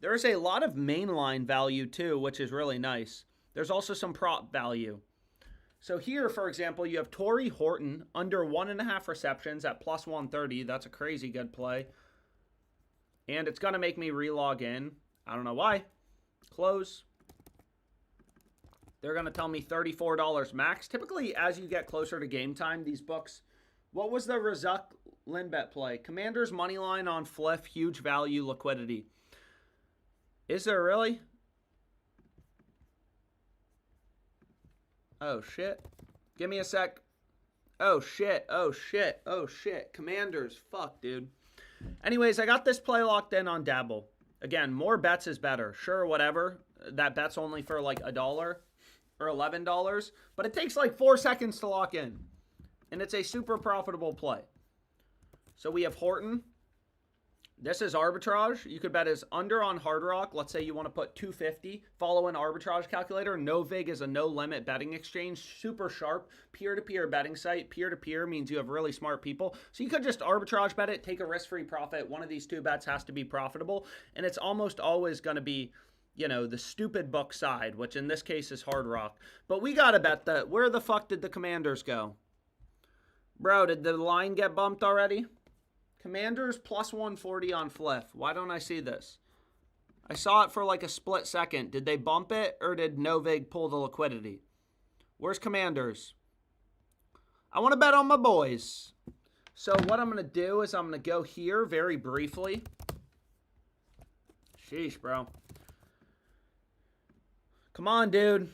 There's a lot of mainline value too, which is really nice. There's also some prop value. So here, for example, you have Torrey Horton under 1.5 receptions at plus 130. That's a crazy good play. And it's going to make me relog in. I don't know why. Close. They're going to tell me $34 max. Typically, as you get closer to game time, these books. What was the Razak Lindbet play? Commanders money line on Fliff. Huge value liquidity. Is there really? Oh, shit. Give me a sec. Oh, shit. Oh, shit. Oh, shit. Commanders. Fuck, dude. Anyways, I got this play locked in on Dabble. Again, more bets is better. Sure, whatever. That bet's only for like $1 or $11, but it takes like 4 seconds to lock in. And it's a super profitable play. So we have Horton. This is Arbitrage. You could bet his under on Hard Rock. Let's say you want to put 250. Follow an Arbitrage calculator. Novig is a no-limit betting exchange. Super sharp. Peer-to-peer betting site. Peer-to-peer means you have really smart people. So you could just Arbitrage bet it. Take a risk-free profit. One of these two bets has to be profitable. And it's almost always going to be, you know, the stupid book side, which in this case is Hard Rock. But we got to bet that. Where the fuck did the Commanders go? Bro, did the line get bumped already? Commanders plus 140 on Fliff. Why don't I see this? I saw it for like a split second. Did they bump it or did Novig pull the liquidity? Where's Commanders? I want to bet on my boys. So what I'm going to do is I'm going to go here very briefly. Sheesh, bro. Come on, dude.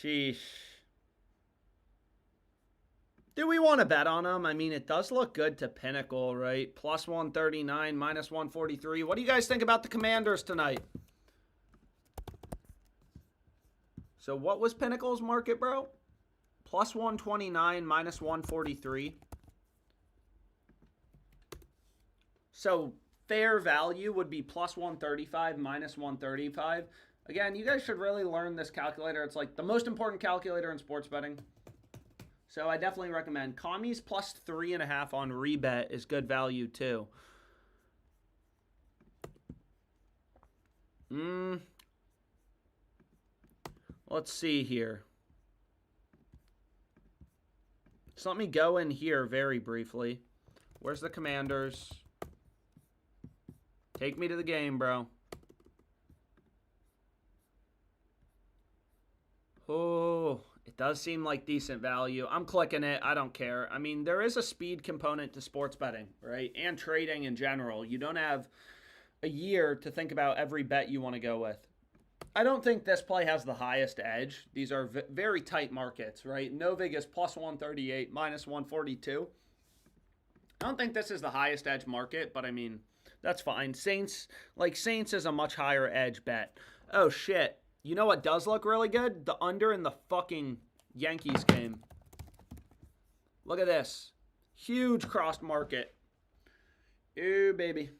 Sheesh. Do we want to bet on them? I mean, it does look good to Pinnacle, right? Plus 139, minus 143. What do you guys think about the Commanders tonight? So what was Pinnacle's market, bro? Plus 129, minus 143. So fair value would be plus 135, minus 135. Again, you guys should really learn this calculator. It's like the most important calculator in sports betting. So I definitely recommend. Commies plus 3.5 on Rebet is good value too. Let's see here. So let me go in here very briefly. Where's the Commanders? Take me to the game, bro. Oh, it does seem like decent value. I'm clicking it. I don't care. I mean, there is a speed component to sports betting, right? And trading in general. You don't have a year to think about every bet you want to go with. I don't think this play has the highest edge. These are very tight markets, right? Novig is plus 138, minus 142. I don't think this is the highest edge market, but I mean, that's fine. Saints is a much higher edge bet. Oh, shit. You know what does look really good? The under in the fucking Yankees game. Look at this. Huge crossed market. Ooh, baby.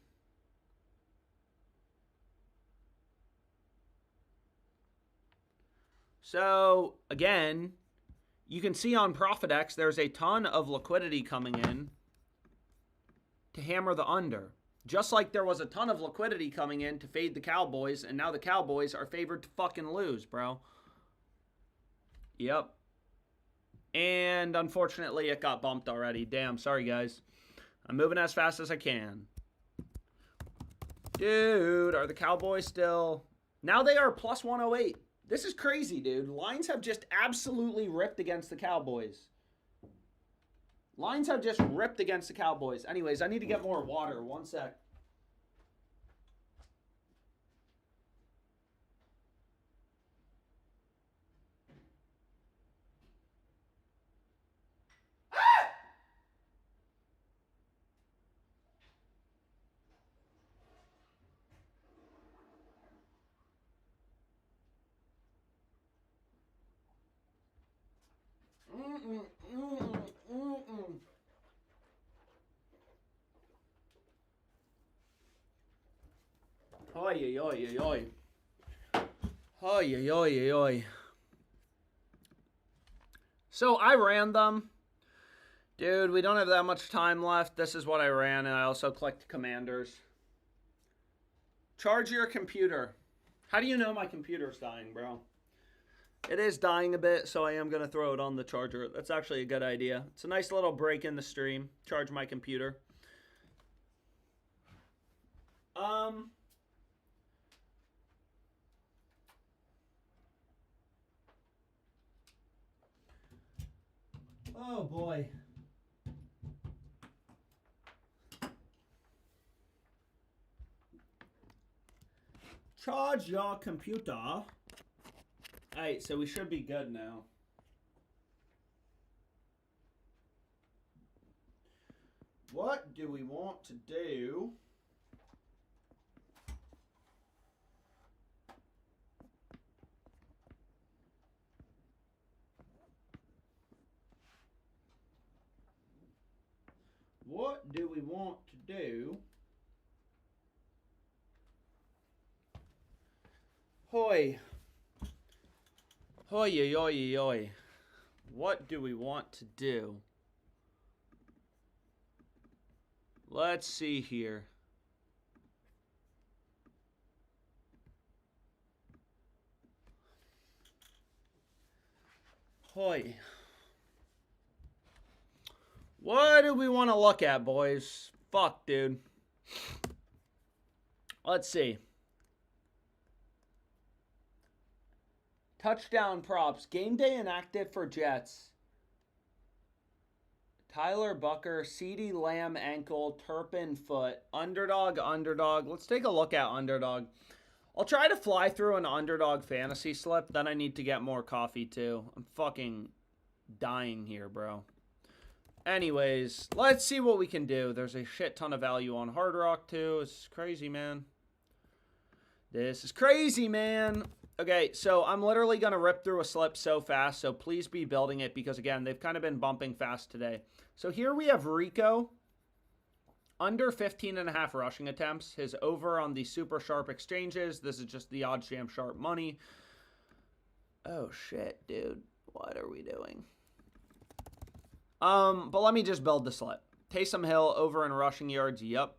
So, again, you can see on ProfitX there's a ton of liquidity coming in to hammer the under. Just like there was a ton of liquidity coming in to fade the Cowboys, and now the Cowboys are favored to fucking lose, bro. Yep. And unfortunately, it got bumped already. Damn, sorry, guys. I'm moving as fast as I can. Dude, are the Cowboys still... Now they are plus 108. This is crazy, dude. Lines have just absolutely ripped against the Cowboys. Lines have just ripped against the Cowboys. Anyways, I need to get more water. One sec. Oi, oi, oi, oi. Oi, oi, oi, oi. So I ran them. Dude, we don't have that much time left. This is what I ran, and I also clicked Commanders. Charge your computer. How do you know my computer's dying, bro? It is dying a bit, so I am going to throw it on the charger. That's actually a good idea. It's a nice little break in the stream. Charge my computer. Oh, boy. Charge your computer. Alright, so we should be good now. What do we want to do? What do we want to do? Hoi. Hoi, oi, oi, oi. What do we want to do? Let's see here. Hoi. What do we want to look at, boys? Fuck, dude. Let's see. Touchdown props. Game day inactive for Jets. Tyler Bucker, CeeDee Lamb ankle, Turpin foot. Underdog, underdog. Let's take a look at underdog. I'll try to fly through an underdog fantasy slip. Then I need to get more coffee too. I'm fucking dying here, bro. Anyways, let's see what we can do. There's a shit ton of value on Hard Rock too. It's crazy, man. This is crazy, man. Okay, so I'm literally going to rip through a slip so fast, so please be building it because, again, they've kind of been bumping fast today. So here we have Rico, under 15.5 rushing attempts. His over on the super sharp exchanges. This is just the odds jam sharp money. Oh, shit, dude. What are we doing? But let me just build the slip. Taysom Hill, over in rushing yards, yep.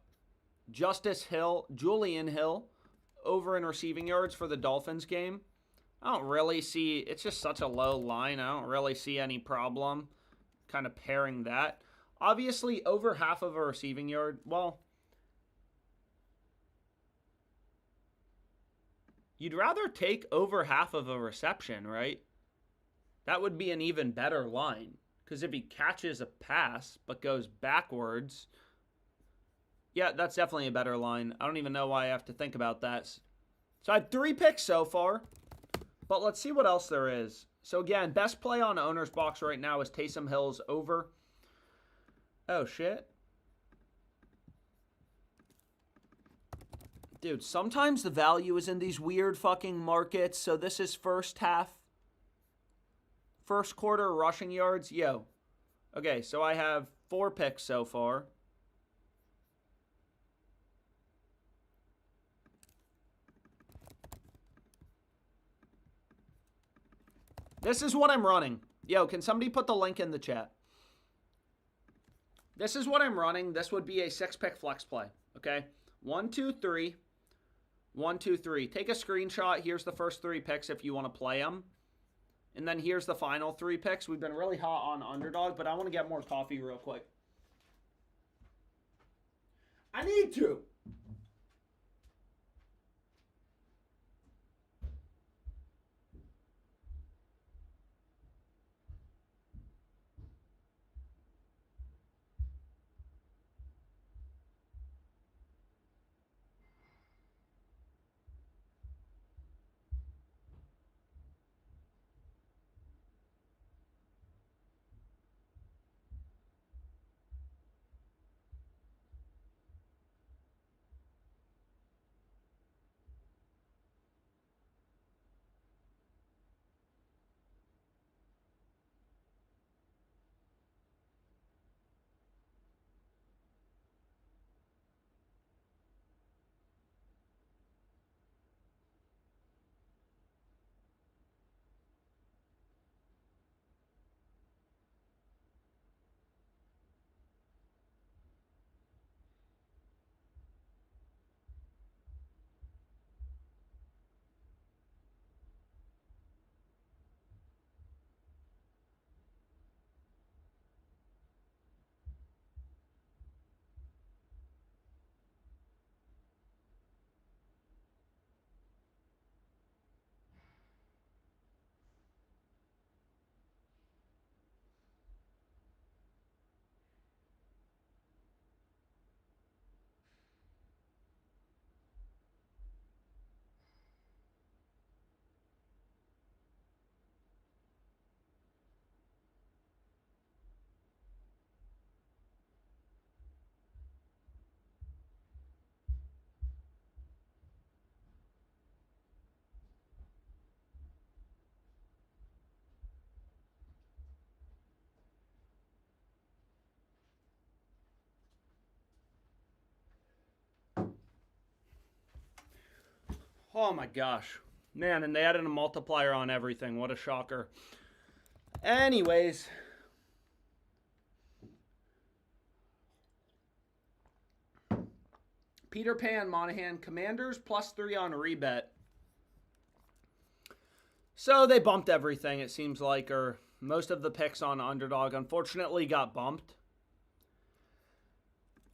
Justice Hill, Julian Hill, over in receiving yards for the Dolphins game. I don't really see, it's just such a low line. I don't really see any problem kind of pairing that. Obviously, over half of a receiving yard, well, you'd rather take over half of a reception, right? That would be an even better line. Because if he catches a pass but goes backwards, yeah, that's definitely a better line. I don't even know why I have to think about that. So I have 3 picks so far, but let's see what else there is. So again, best play on owner's box right now is Taysom Hill's over. Oh, shit. Dude, sometimes the value is in these weird fucking markets. So this is first quarter rushing yards. Yo. Okay, so I have 4 picks so far. This is what I'm running. Yo, can somebody put the link in the chat? This is what I'm running. This would be a 6-pick flex play. Okay? 1, 2, 3. 1, 2, 3. Take a screenshot. Here's the first 3 picks if you want to play them. And then here's the final 3 picks. We've been really hot on Underdog, but I want to get more coffee real quick. I need to. Oh my gosh. Man, and they added a multiplier on everything. What a shocker. Anyways. Peter Pan, Monahan, Commanders +3 on Rebet. So they bumped everything, it seems like, or most of the picks on Underdog unfortunately got bumped.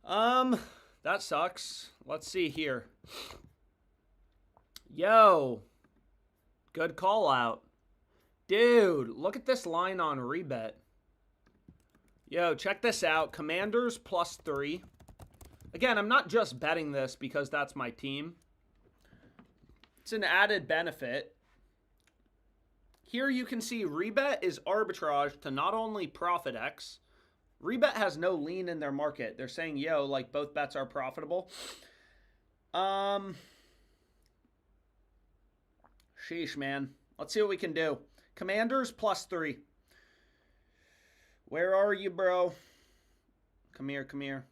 That sucks. Let's see here. Yo, good call out. Dude, look at this line on Rebet. Yo, check this out. Commanders +3. Again, I'm not just betting this because that's my team. It's an added benefit. Here you can see Rebet is arbitrage to not only profit X. Rebet has no lean in their market. They're saying, yo, like both bets are profitable. Sheesh, man. Let's see what we can do. Commanders +3. Where are you, bro? Come here, come here.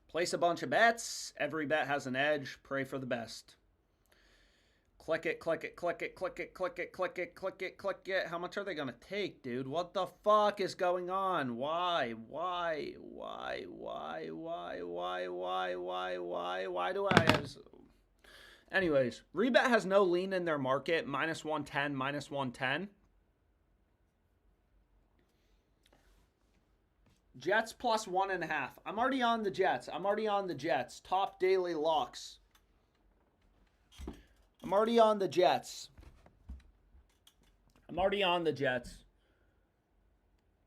Place a bunch of bets. Every bet has an edge. Pray for the best. Click it, click it, click it, click it, click it, click it, click it, click it. How much are they going to take, dude? What the fuck is going on? Why do I have... Anyways, Rebet has no lean in their market. -110, -110. Jets +1.5. I'm already on the Jets. I'm already on the Jets. Top daily locks. I'm already on the Jets. I'm already on the Jets.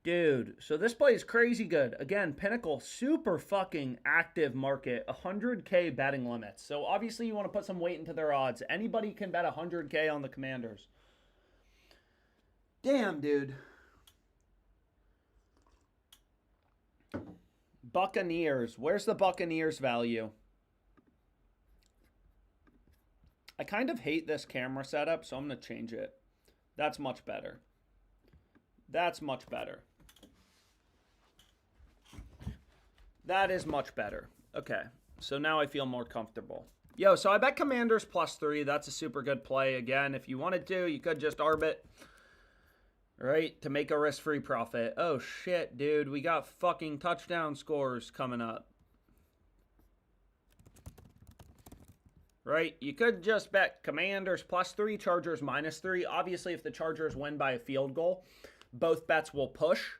Dude, so this play is crazy good. Again, Pinnacle, super fucking active market. 100K betting limits. So obviously you want to put some weight into their odds. Anybody can bet 100K on the Commanders. Damn, dude. Buccaneers. Where's the Buccaneers value? I kind of hate this camera setup, so I'm going to change it. That's much better. That's much better. That is much better. Okay, so now I feel more comfortable. Yo, so I bet Commanders +3. That's a super good play. Again, if you wanted to, you could just Arbit, right, to make a risk-free profit. Oh, shit, dude. We got fucking touchdown scores coming up. Right? You could just bet Commanders +3, Chargers -3. Obviously, if the Chargers win by a field goal, both bets will push.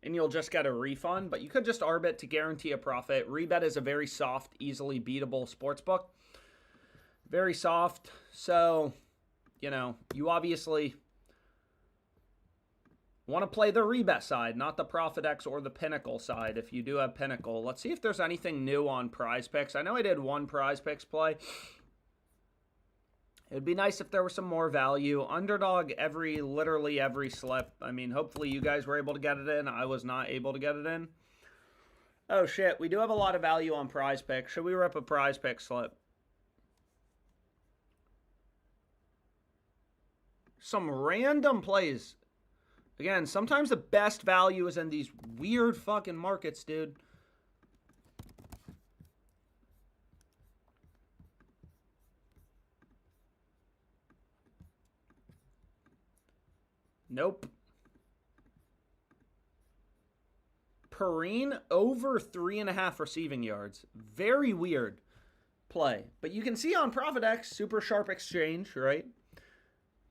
And you'll just get a refund. But you could just Arbit to guarantee a profit. Rebet is a very soft, easily beatable sportsbook. Very soft. So, you know, you obviously want to play the Rebet side, not the Profit X or the Pinnacle side if you do have Pinnacle. Let's see if there's anything new on Prize Picks. I know I did one Prize Picks play. It would be nice if there was some more value. Underdog literally every slip. I mean, hopefully you guys were able to get it in. I was not able to get it in. Oh, shit. We do have a lot of value on Prize Picks. Should we rip a Prize Pick slip? Some random plays. Again, sometimes the best value is in these weird fucking markets, dude. Nope. Perrine over 3.5 receiving yards. Very weird play. But you can see on Profit X, super sharp exchange, right?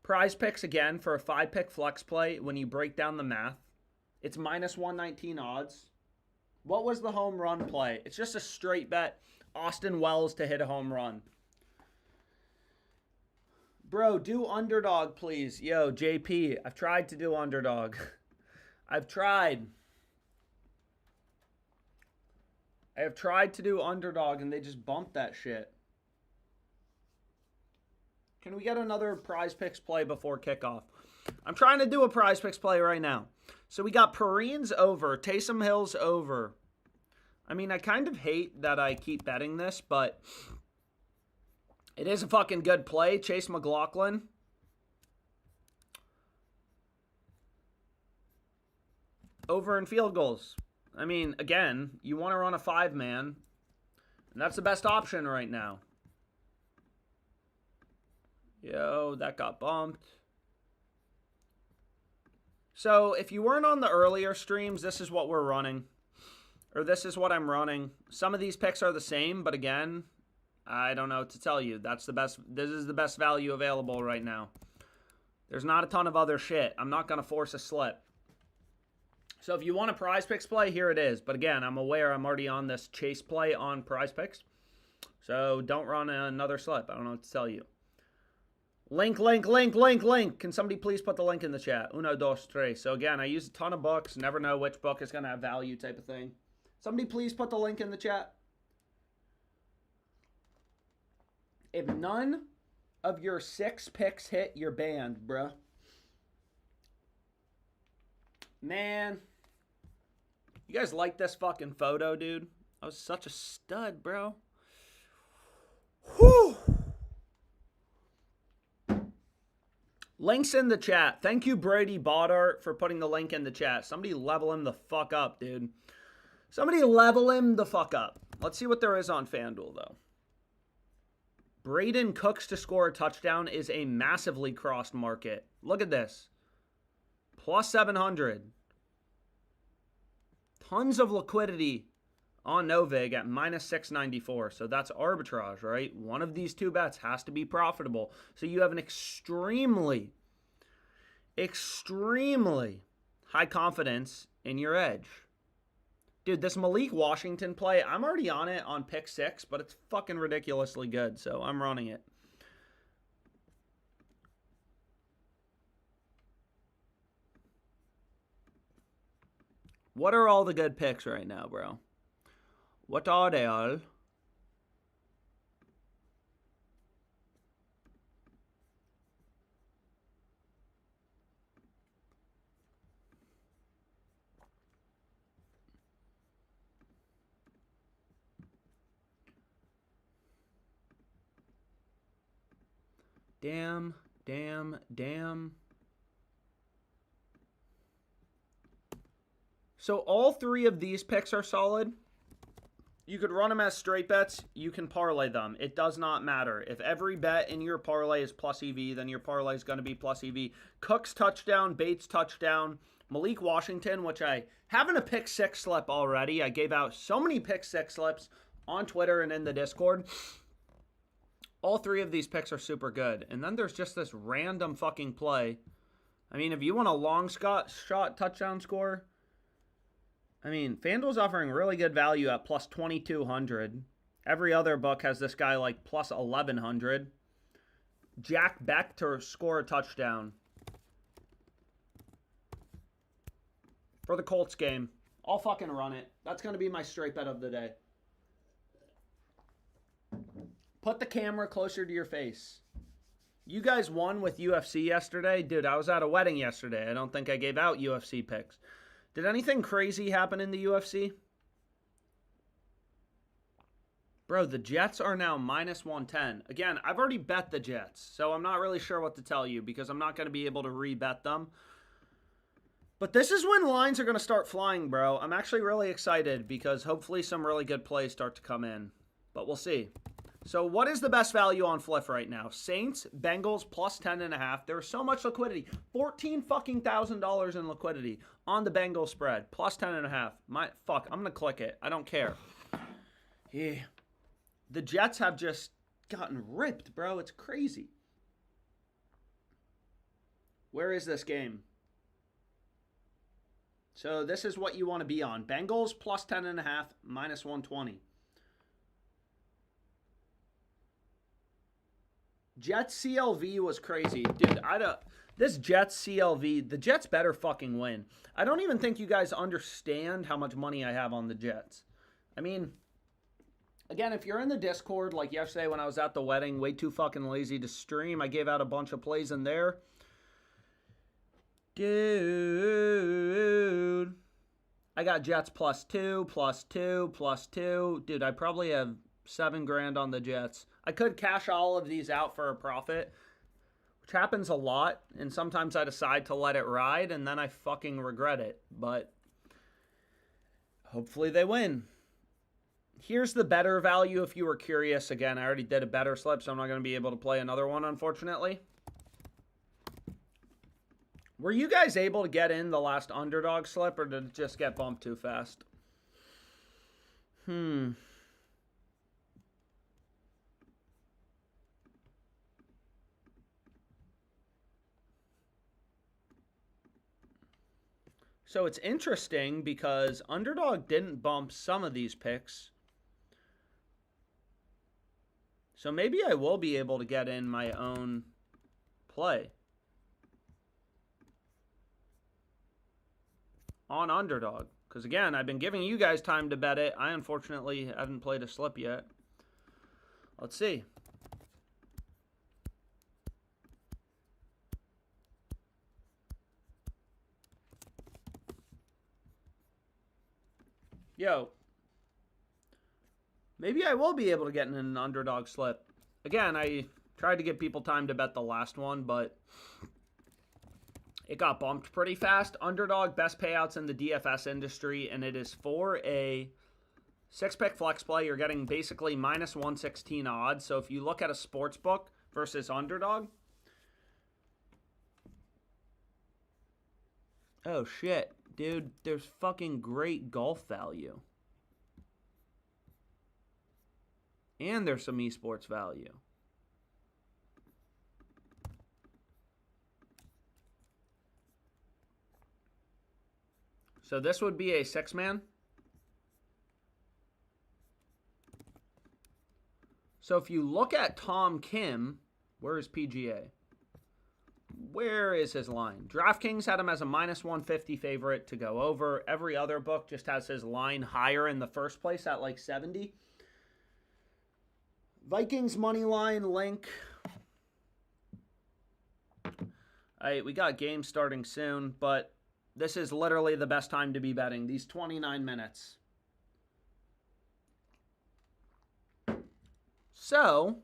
Prize Picks, again, for a 5-pick flex play, when you break down the math, it's -119 odds. What was the home run play? It's just a straight bet. Austin Wells to hit a home run. Bro, do Underdog, please. Yo, JP, I've tried to do Underdog. I've tried. I have tried to do Underdog, and they just bumped that shit. Can we get another Prize Picks play before kickoff? I'm trying to do a Prize Picks play right now. So we got Perrine's over. Taysom Hill's over. I mean, I kind of hate that I keep betting this, but it is a fucking good play. Chase McLaughlin. Over in field goals. I mean, again, you want to run a 5-man, and that's the best option right now. Yo, that got bumped. So, if you weren't on the earlier streams, this is what we're running. Or this is what I'm running. Some of these picks are the same, but again, I don't know what to tell you. That's the best. This is the best value available right now. There's not a ton of other shit. I'm not going to force a slip. So if you want a Prize Picks play, here it is. But again, I'm aware I'm already on this chase play on Prize Picks. So don't run another slip. I don't know what to tell you. Link. Can somebody please put the link in the chat? Uno, dos, tres. So again, I use a ton of books. Never know which book is going to have value type of thing. Somebody please put the link in the chat. If none of your 6 picks hit, you're banned, bruh. Man. You guys like this fucking photo, dude? I was such a stud, bro. Whew. Links in the chat. Thank you, Brady Bodart, for putting the link in the chat. Somebody level him the fuck up, dude. Somebody level him the fuck up. Let's see what there is on FanDuel, though. Braden Cooks to score a touchdown is a massively crossed market. Look at this. Plus 700. Tons of liquidity on Novig at minus 694. So that's arbitrage, right? One of these two bets has to be profitable. So you have an extremely high confidence in your edge. Dude, this Malik Washington play, I'm already on it on pick 6, but it's fucking ridiculously good, so I'm running it. What are all the good picks right now, bro? What are they all? Damn. So all 3 of these picks are solid. You could run them as straight bets. You can parlay them. It does not matter. If every bet in your parlay is plus EV, then your parlay is going to be plus EV. Cook's touchdown, Bates touchdown, Malik Washington, which I haven't a pick six slip already. I gave out so many pick six slips on Twitter and in the Discord. All three of these picks are super good. And then there's just this random fucking play. I mean, if you want a long shot touchdown score, I mean, FanDuel's offering really good value at plus 2,200. Every other book has this guy like plus 1,100. Jack Beck to score a touchdown for the Colts game. I'll fucking run it. That's going to be my straight bet of the day. Put the camera closer to your face. You guys won with UFC yesterday. Dude, I was at a wedding yesterday. I don't think I gave out UFC picks. Did anything crazy happen in the UFC? Bro, the Jets are now minus 110. Again, I've already bet the Jets, so I'm not really sure what to tell you because I'm not going to be able to re-bet them. But this is when lines are going to start flying, bro. I'm actually really excited because hopefully some really good plays start to come in. But we'll see. So what is the best value on Fliff right now? Saints, Bengals, plus 10.5. There's so much liquidity. $14,000 in liquidity on the Bengals spread. Plus 10.5. I'm going to click it. I don't care. Yeah. The Jets have just gotten ripped, bro. It's crazy. Where is this game? So this is what you want to be on. Bengals, plus 10.5, minus 120. Jets CLV was crazy. Dude, this Jets CLV, the Jets better fucking win. I don't even think you guys understand how much money I have on the Jets. I mean, again, if you're in the Discord, like yesterday when I was at the wedding, way too fucking lazy to stream, I gave out a bunch of plays in there. Dude. I got Jets plus 2, plus 2, plus 2. Dude, I probably have $7,000 on the Jets. I could cash all of these out for a profit, which happens a lot, and sometimes I decide to let it ride, and then I fucking regret it, but hopefully they win. Here's the better value if you were curious. Again, I already did a better slip, so I'm not going to be able to play another one, unfortunately. Were you guys able to get in the last Underdog slip, or did it just get bumped too fast? So it's interesting because Underdog didn't bump some of these picks. So maybe I will be able to get in my own play on Underdog. Because again, I've been giving you guys time to bet it. I unfortunately haven't played a slip yet. Let's see. Yo, maybe I will be able to get in an Underdog slip. Again, I tried to give people time to bet the last one, but it got bumped pretty fast. Underdog, best payouts in the DFS industry, and it is for a 6-pick flex play. You're getting basically minus 116 odds. So if you look at a sports book versus Underdog. Oh, shit. Dude, there's fucking great golf value. And there's some esports value. So this would be a 6-man. So if you look at Tom Kim, where is PGA? Where is his line? DraftKings had him as a minus 150 favorite to go over. Every other book just has his line higher in the first place at like 70. Vikings money line link. We got games starting soon, but this is literally the best time to be betting. These 29 minutes. So,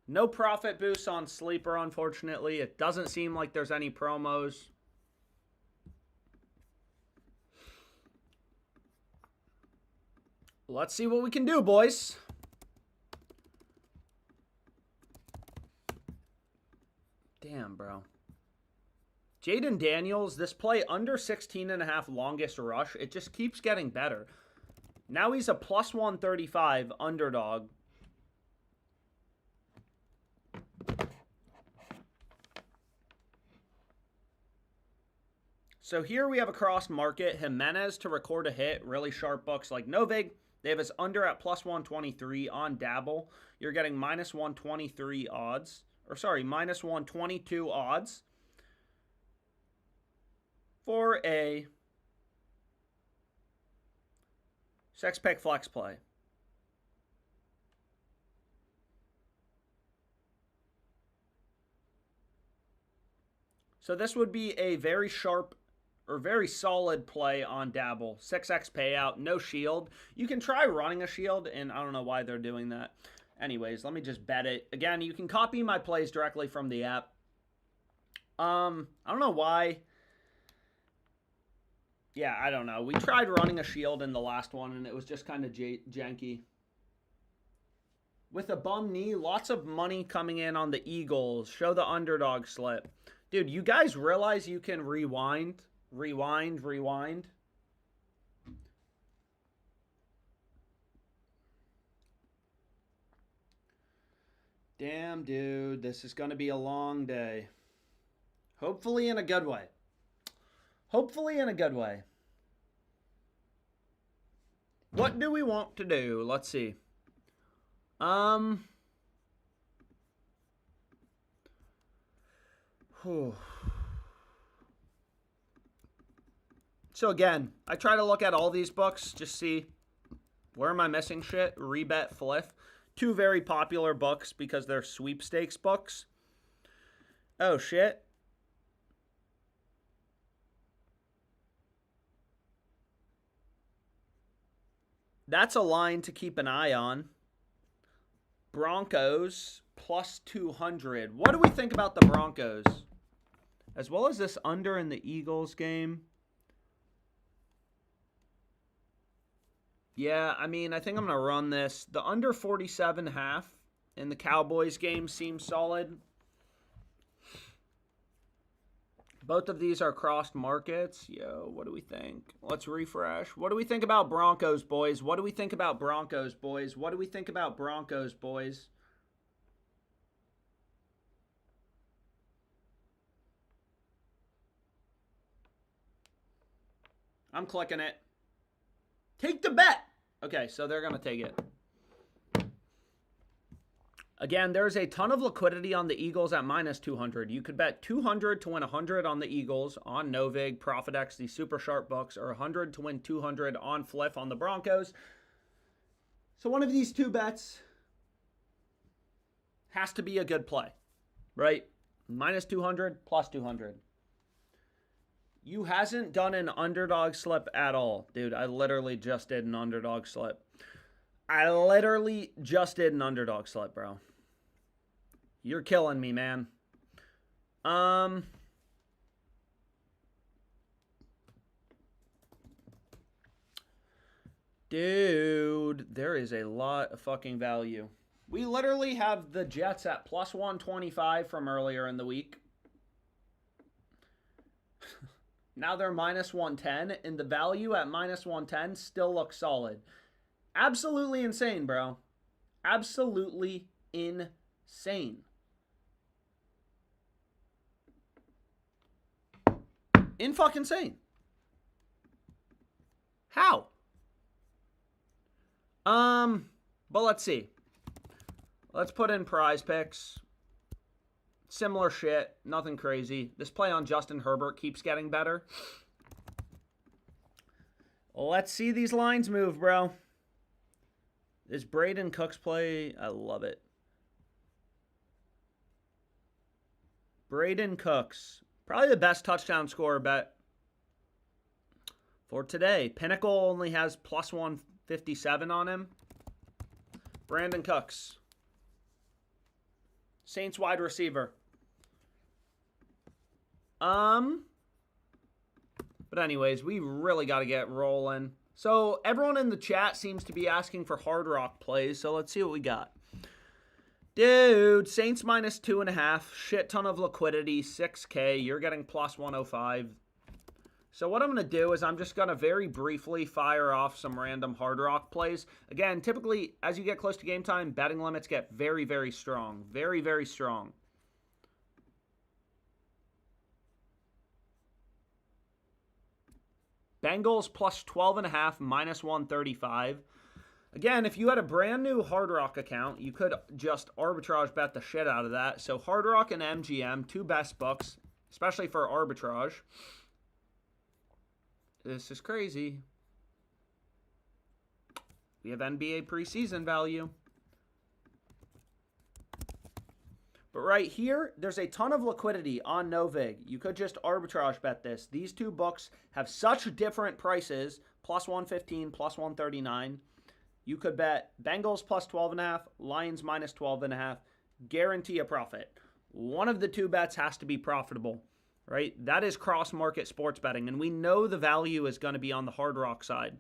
no profit boost on Sleeper, unfortunately. It doesn't seem like there's any promos. Let's see what we can do, boys. Damn, bro. Jaden Daniels, this play under 16.5 longest rush, it just keeps getting better. Now he's a plus 135 underdog. So here we have a cross market. Jimenez to record a hit. Really sharp books like Novig. They have his under at plus 123 on Dabble. You're getting minus 123 odds. Or sorry, minus 122 odds for a sex pick flex play. So this would be a very sharp or very solid play on Dabble. 6x payout, no shield. You can try running a shield, and I don't know why they're doing that. Anyways, let me just bet it. Again, you can copy my plays directly from the app. I don't know why. Yeah, I don't know. We tried running a shield in the last one, and it was just kind of janky. With a bum knee, lots of money coming in on the Eagles. Show the underdog slip. Dude, you guys realize you can rewind? Rewind. Damn, dude. This is going to be a long day. Hopefully in a good way. Hopefully in a good way. What do we want to do? Let's see. So again, I try to look at all these books, just see where am I missing shit. Rebet, Fliff. Two very popular books because they're sweepstakes books. Oh, shit. That's a line to keep an eye on. Broncos plus 200. What do we think about the Broncos? As well as this under in the Eagles game. Yeah, I mean, I think I'm going to run this. The under 47.5 in the Cowboys game seems solid. Both of these are crossed markets. Yo, what do we think? Let's refresh. What do we think about Broncos, boys? What do we think about Broncos, boys? What do we think about Broncos, boys? I'm clicking it. Take the bet. Okay, so they're going to take it. Again, there's a ton of liquidity on the Eagles at minus 200. You could bet 200 to win 100 on the Eagles on Novig, ProfitX, these super sharp books, or 100 to win 200 on Fliff on the Broncos. So one of these two bets has to be a good play, right? Minus 200, plus 200. You hasn't done an underdog slip at all. Dude, I literally just did an underdog slip. Bro. You're killing me, man. Dude, there is a lot of fucking value. We literally have the Jets at plus 125 from earlier in the week. Now they're minus 110, and the value at minus 110 still looks solid. Absolutely insane, bro. Absolutely insane. In-fucking insane. How? But let's see. Let's put in prize picks. Similar shit. Nothing crazy. This play on Justin Herbert keeps getting better. Let's see these lines move, bro. This Braden Cooks play, I love it. Braden Cooks. Probably the best touchdown scorer bet for today. Pinnacle only has plus 157 on him. Brandon Cooks. Saints wide receiver. But anyways, we really got to get rolling. So everyone in the chat seems to be asking for Hard Rock plays, so let's see what we got. Dude, Saints minus 2.5, shit ton of liquidity, 6K, you're getting plus 105. So what I'm going to do is I'm just going to very briefly fire off some random Hard Rock plays. Again, typically, as you get close to game time, betting limits get very, very strong. Very, very strong. Bengals plus 12.5, minus 135. Again, if you had a brand new Hard Rock account, you could just arbitrage bet the shit out of that. So Hard Rock and MGM, two best books, especially for arbitrage. This is crazy. We have NBA preseason value. But right here, there's a ton of liquidity on Novig. You could just arbitrage bet this. These two books have such different prices, plus 115, plus 139. You could bet Bengals plus 12.5, Lions minus 12.5, guarantee a profit. One of the two bets has to be profitable, right? That is cross-market sports betting, and we know the value is going to be on the Hard Rock side.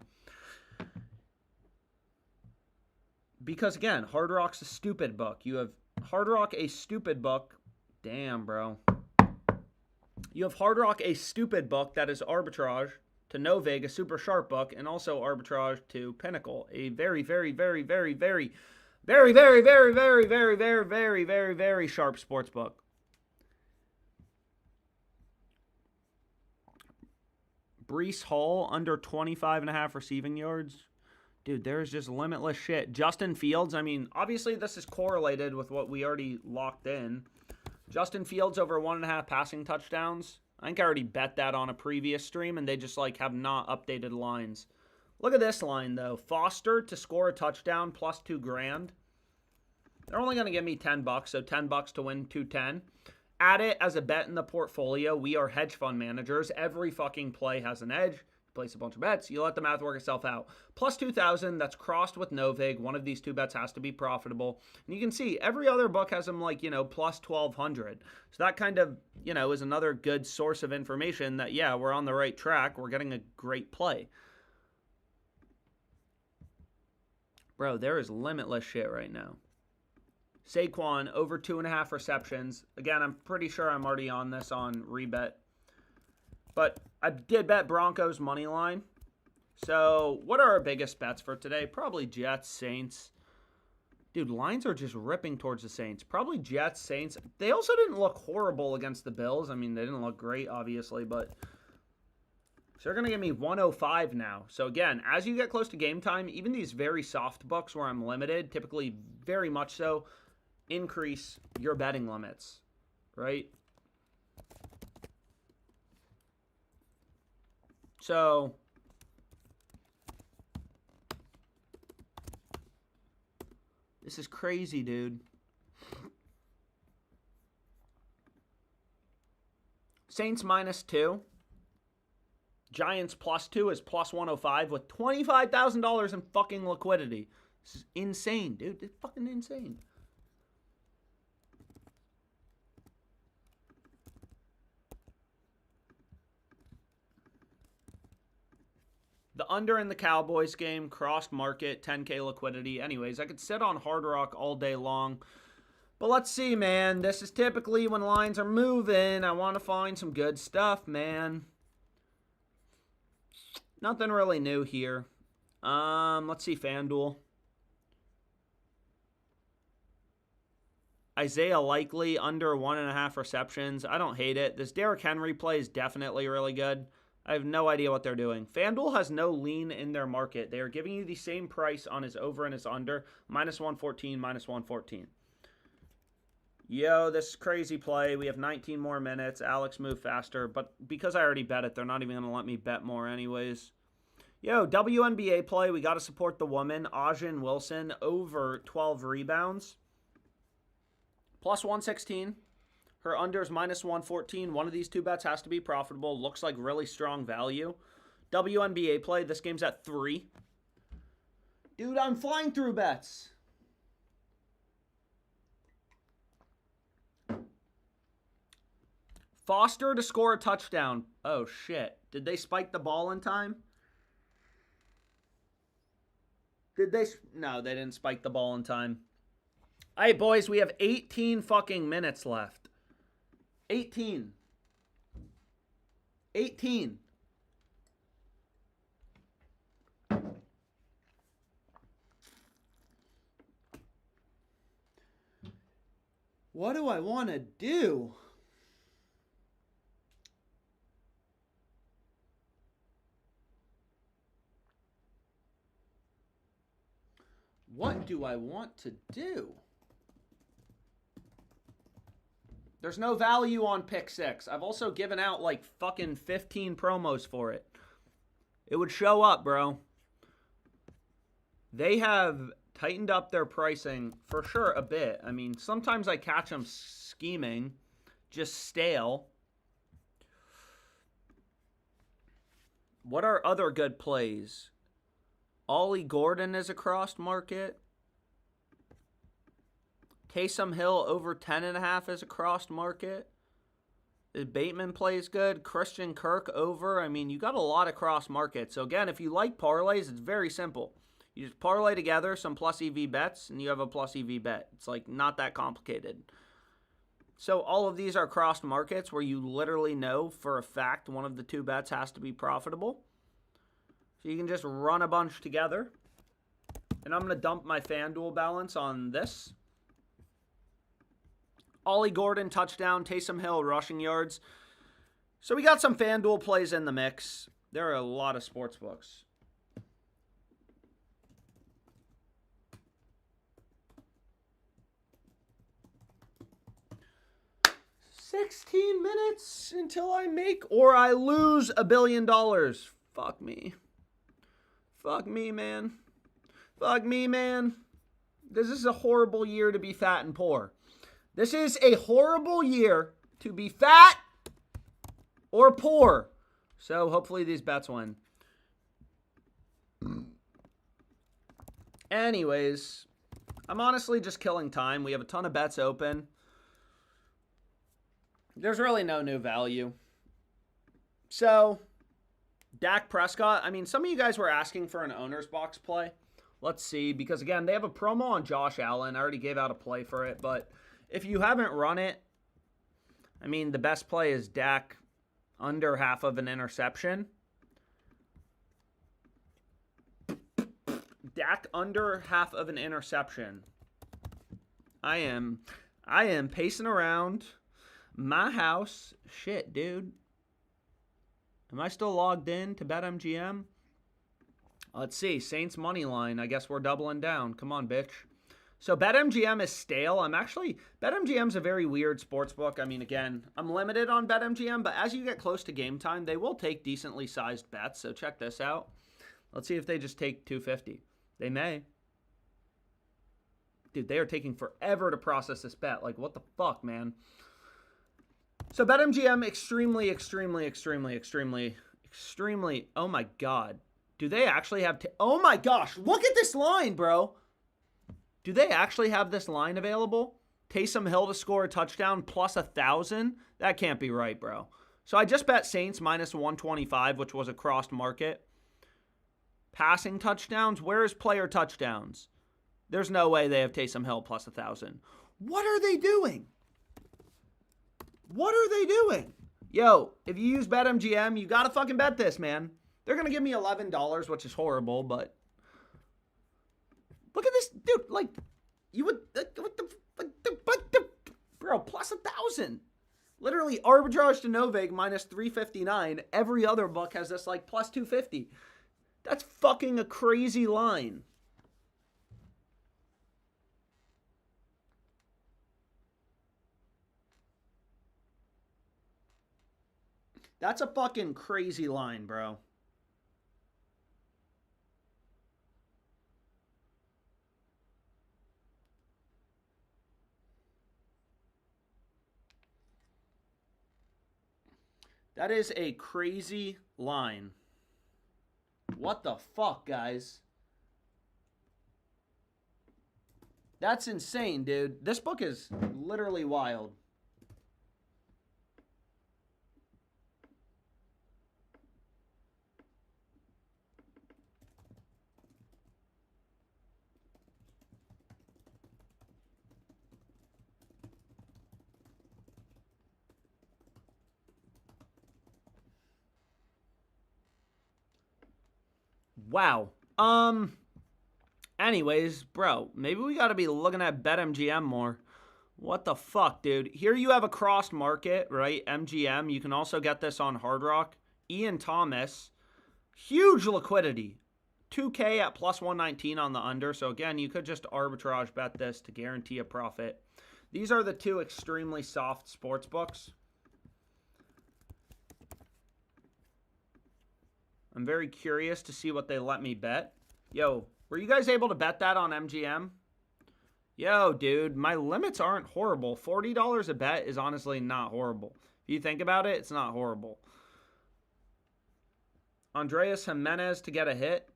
Because, again, Hard Rock's a stupid book. You have Hard Rock, a stupid book. Damn, bro. You have Hard Rock, a stupid book that is arbitrage, to Novig, a super sharp book, and also arbitrage to Pinnacle, a very, very, very, very, very, very, very, very, very, very, very, very, very, very sharp sports book. Breece Hall under 25.5 receiving yards. Dude, there's just limitless shit. Justin Fields, I mean, obviously this is correlated with what we already locked in. Justin Fields over 1.5 passing touchdowns. I think I already bet that on a previous stream, and they just, like, have not updated lines. Look at this line, though. Foster to score a touchdown, plus $2,000. They're only going to give me $10, so $10 to win $210. Add it as a bet in the portfolio. We are hedge fund managers. Every fucking play has an edge. You place a bunch of bets. You let the math work itself out. Plus 2,000. That's crossed with Novig. One of these two bets has to be profitable. And you can see every other book has them like, plus 1,200. So that kind of, is another good source of information that, yeah, we're on the right track. We're getting a great play. Bro, there is limitless shit right now. Saquon, over 2.5 receptions. Again, I'm pretty sure I'm already on this on Rebet. But I did bet Broncos money line. So what are our biggest bets for today? Probably Jets, Saints. Dude, lines are just ripping towards the Saints. Probably Jets, Saints. They also didn't look horrible against the Bills. I mean, they didn't look great, obviously, but so they're going to give me 105 now. So again, as you get close to game time, even these very soft books where I'm limited, typically very much so, increase your betting limits, right? So this is crazy, dude. Saints minus 2. Giants plus 2 is plus 105 with $25,000 in fucking liquidity. This is insane, dude. It's fucking insane. The under in the Cowboys game, crossed market, 10K liquidity. Anyways, I could sit on Hard Rock all day long. But let's see, man. This is typically when lines are moving. I want to find some good stuff, man. Nothing really new here. Let's see, FanDuel. Isaiah Likely under 1.5 receptions. I don't hate it. This Derrick Henry play is definitely really good. I have no idea what they're doing. FanDuel has no lean in their market. They are giving you the same price on his over and his under. Minus 114, minus 114. Yo, this is crazy play. We have 19 more minutes. Alex, move faster. But because I already bet it, they're not even going to let me bet more anyways. Yo, WNBA play. We got to support the woman. Ajin Wilson over 12 rebounds. Plus 116. Her under is minus 114. One of these two bets has to be profitable. Looks like really strong value. WNBA play. This game's at 3. Dude, I'm flying through bets. Foster to score a touchdown. Oh, shit. Did they spike the ball in time? Did they? No, they didn't spike the ball in time. All right, boys, we have 18 fucking minutes left. 18. 18. What do I want to do? What do I want to do? There's no value on pick 6. I've also given out like fucking 15 promos for it. It would show up, bro. They have tightened up their pricing for sure a bit. I mean, sometimes I catch them scheming, just stale. What are other good plays? Ollie Gordon is a crossed market. Taysom Hill over 10.5 is a crossed market. The Bateman plays good. Christian Kirk over. I mean, you got a lot of cross markets. So again, if you like parlays, it's very simple. You just parlay together some plus EV bets, and you have a plus EV bet. It's like not that complicated. So all of these are crossed markets where you literally know for a fact one of the two bets has to be profitable. So you can just run a bunch together. And I'm going to dump my FanDuel balance on this. Ollie Gordon, touchdown. Taysom Hill, rushing yards. So we got some FanDuel plays in the mix. There are a lot of sports books. $16 minutes until I make or I lose $1 billion. Fuck me. Fuck me, man. Fuck me, man. This is a horrible year to be fat and poor. This is a horrible year to be fat or poor. So hopefully these bets win. Anyways, I'm honestly just killing time. We have a ton of bets open. There's really no new value. So, Dak Prescott. I mean, some of you guys were asking for an owner's box play. Let's see. Because, again, they have a promo on Josh Allen. I already gave out a play for it. But if you haven't run it, I mean, the best play is Dak under half of an interception. Dak under half of an interception. I am pacing around my house. Shit, dude. Am I still logged in to BetMGM? Let's see. Saints money line. I guess we're doubling down. Come on, bitch. So BetMGM is stale. BetMGM's a very weird sports book. I mean, again, I'm limited on BetMGM, but as you get close to game time, they will take decently sized bets. So check this out. Let's see if they just take 250. They may. Dude, they are taking forever to process this bet. Like, what the fuck, man? So BetMGM, extremely. Oh my God. Do they actually have... oh my gosh. Look at this line, bro. Do they actually have this line available? Taysom Hill to score a touchdown plus 1,000? That can't be right, bro. So I just bet Saints minus 125, which was a crossed market. Passing touchdowns? Where is player touchdowns? There's no way they have Taysom Hill plus 1,000. What are they doing? What are they doing? Yo, if you use BetMGM, you gotta fucking bet this, man. They're gonna give me $11, which is horrible, but look at this, dude. Like, you would bro, plus 1,000. Literally, Arbitrage to Novig minus 359. Every other book has this like plus 250. That's fucking a crazy line. That's a fucking crazy line, bro. That is a crazy line. What the fuck, guys? That's insane, dude. This book is literally wild. Wow. Anyways, bro, maybe we got to be looking at BetMGM more. What the fuck, dude? Here you have a crossed market, right? MGM. You can also get this on Hard Rock. Ian Thomas. Huge liquidity. 2K at plus 119 on the under. So again, you could just arbitrage bet this to guarantee a profit. These are the two extremely soft sports books. I'm very curious to see what they let me bet. Yo, were you guys able to bet that on MGM? Yo, dude, my limits aren't horrible. $40 a bet is honestly not horrible. If you think about it, it's not horrible. Andreas Jimenez to get a hit.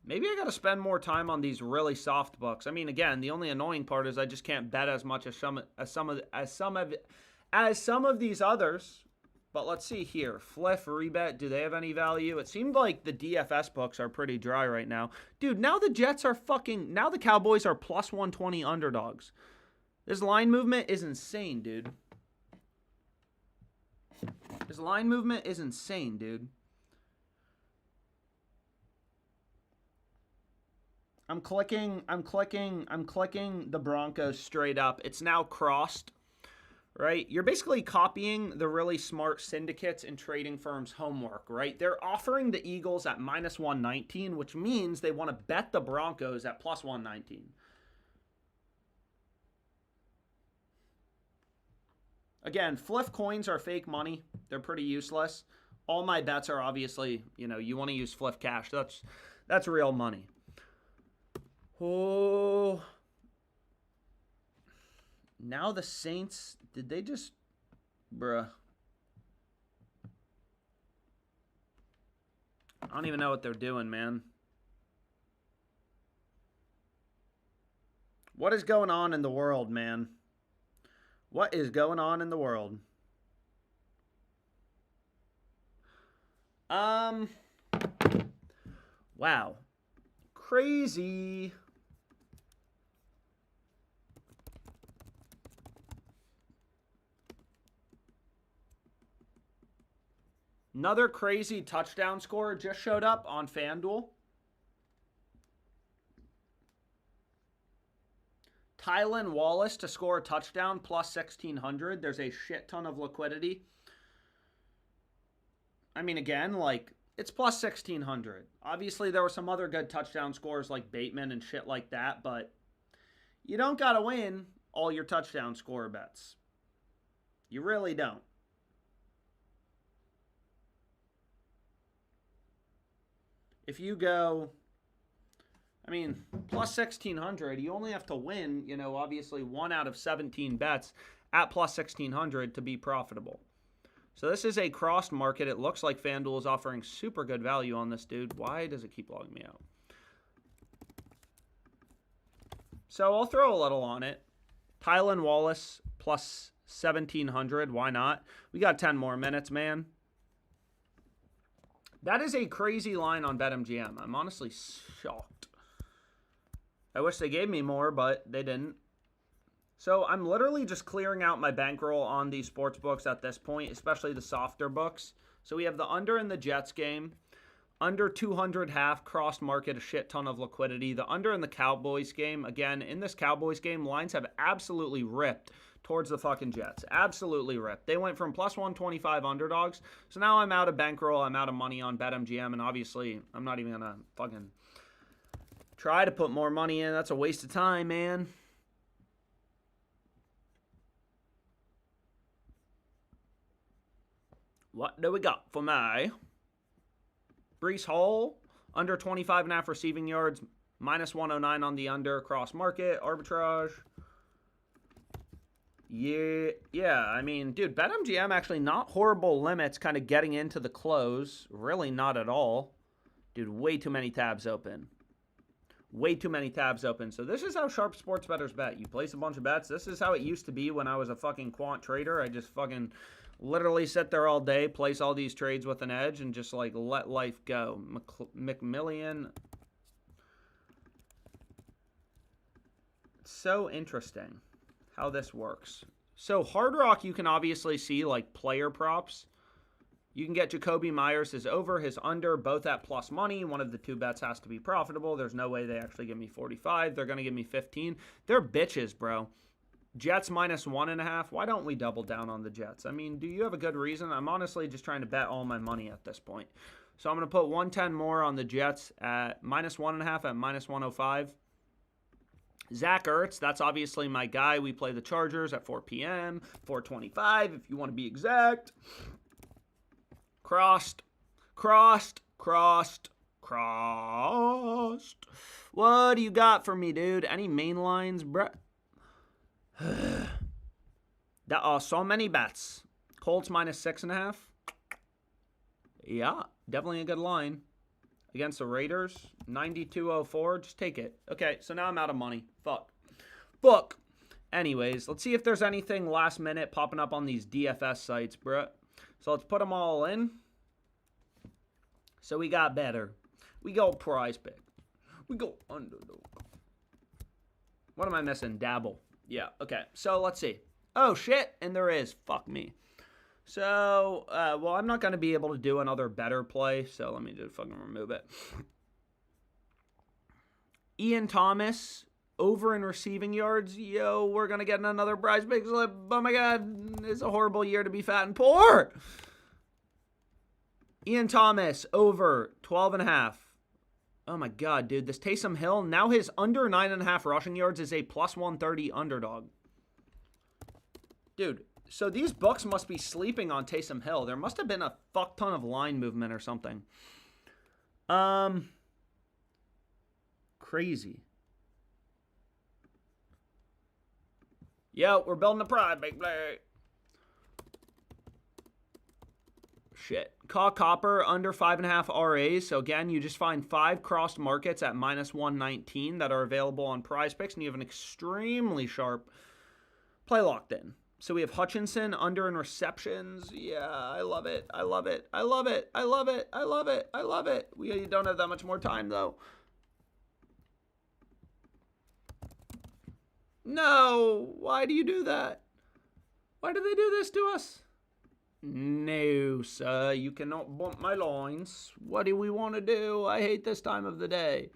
Maybe I got to spend more time on these really soft books. I mean, again, the only annoying part is I just can't bet as much as some of these others. But let's see here. Fliff, Rebet, do they have any value? It seemed like the DFS books are pretty dry right now. Dude, now the Jets are now the Cowboys are plus 120 underdogs. This line movement is insane, dude. This line movement is insane, dude. I'm clicking the Broncos straight up. It's now crossed. Right? You're basically copying the really smart syndicates and trading firms' homework, right? They're offering the Eagles at minus 119, which means they want to bet the Broncos at plus 119. Again, Fliff coins are fake money. They're pretty useless. All my bets are obviously, you want to use Fliff cash. That's real money. Oh. Now the Saints, did they just, bruh. I don't even know what they're doing, man. What is going on in the world, man? What is going on in the world? Wow. Crazy. Another crazy touchdown score just showed up on FanDuel. Tylan Wallace to score a touchdown plus 1,600. There's a shit ton of liquidity. I mean, again, it's plus 1,600. Obviously, there were some other good touchdown scores like Bateman and shit like that, but you don't got to win all your touchdown score bets. You really don't. If you go, plus 1,600, you only have to win, obviously 1 out of 17 bets at plus 1,600 to be profitable. So this is a crossed market. It looks like FanDuel is offering super good value on this, dude. Why does it keep logging me out? So I'll throw a little on it. Tylan Wallace plus 1,700. Why not? We got 10 more minutes, man. That is a crazy line on BetMGM. I'm honestly shocked. I wish they gave me more, but they didn't. So I'm literally just clearing out my bankroll on these sports books at this point, especially the softer books. So we have the under in the Jets game. Under 200 half, crossed market, a shit ton of liquidity. The under in the Cowboys game. Again, in this Cowboys game, lines have absolutely ripped towards the fucking Jets. Absolutely ripped. They went from plus 125 underdogs. So now I'm out of bankroll. I'm out of money on BetMGM. And obviously, I'm not even going to fucking try to put more money in. That's a waste of time, man. What do we got for me? Breece Hall, under 25.5 receiving yards, minus 109 on the under, cross market, arbitrage. Yeah, dude, BetMGM actually not horrible limits kind of getting into the close. Really not at all. Dude, way too many tabs open. Way too many tabs open. So this is how sharp sports bettors bet. You place a bunch of bets. This is how it used to be when I was a fucking quant trader. I just fucking literally sit there all day, place all these trades with an edge, and just let life go. McMillian. It's so interesting how this works. So Hard Rock, you can obviously see player props. You can get Jacoby Myers, his over, his under, both at plus money. One of the two bets has to be profitable. There's no way they actually give me 45. They're going to give me 15. They're bitches, bro. Jets minus 1.5. Why don't we double down on the Jets? I mean, do you have a good reason? I'm honestly just trying to bet all my money at this point. So I'm going to put 110 more on the Jets at minus 1.5 at minus 105. Zach Ertz, that's obviously my guy. We play the Chargers at 4 p.m., 4:25 if you want to be exact. Crossed. What do you got for me, dude? Any main lines, bruh? There are so many bets. Colts minus 6.5. Yeah, definitely a good line. Against the Raiders, 92.04. Just take it. Okay, so now I'm out of money. Fuck. Anyways, let's see if there's anything last minute popping up on these DFS sites, bruh. So let's put them all in. So we got better. We go Prize Pick. We go Underdog. What am I missing? Dabble. Yeah, okay. So let's see. Oh, shit. And there is. Fuck me. So, well, I'm not going to be able to do another better play. So let me just fucking remove it. Ian Thomas, over in receiving yards. Yo, we're going to get another Prize Pick slip. Oh, my God. It's a horrible year to be fat and poor. Ian Thomas, over 12.5. Oh, my God, dude. This Taysom Hill, now his under 9.5 rushing yards is a plus 130 underdog. Dude, so these books must be sleeping on Taysom Hill. There must have been a fuck ton of line movement or something. Crazy. Yo, we're building a pride, big play. Shit. Copper under 5.5 RAs. So again, you just find 5 crossed markets at minus 119 that are available on Prize Picks, and you have an extremely sharp play locked in. So we have Hutchinson under in receptions. Yeah, I love it. We don't have that much more time, though. No, why do you do that? Why do they do this to us? No, sir, you cannot bump my lines. What do we want to do? I hate this time of the day.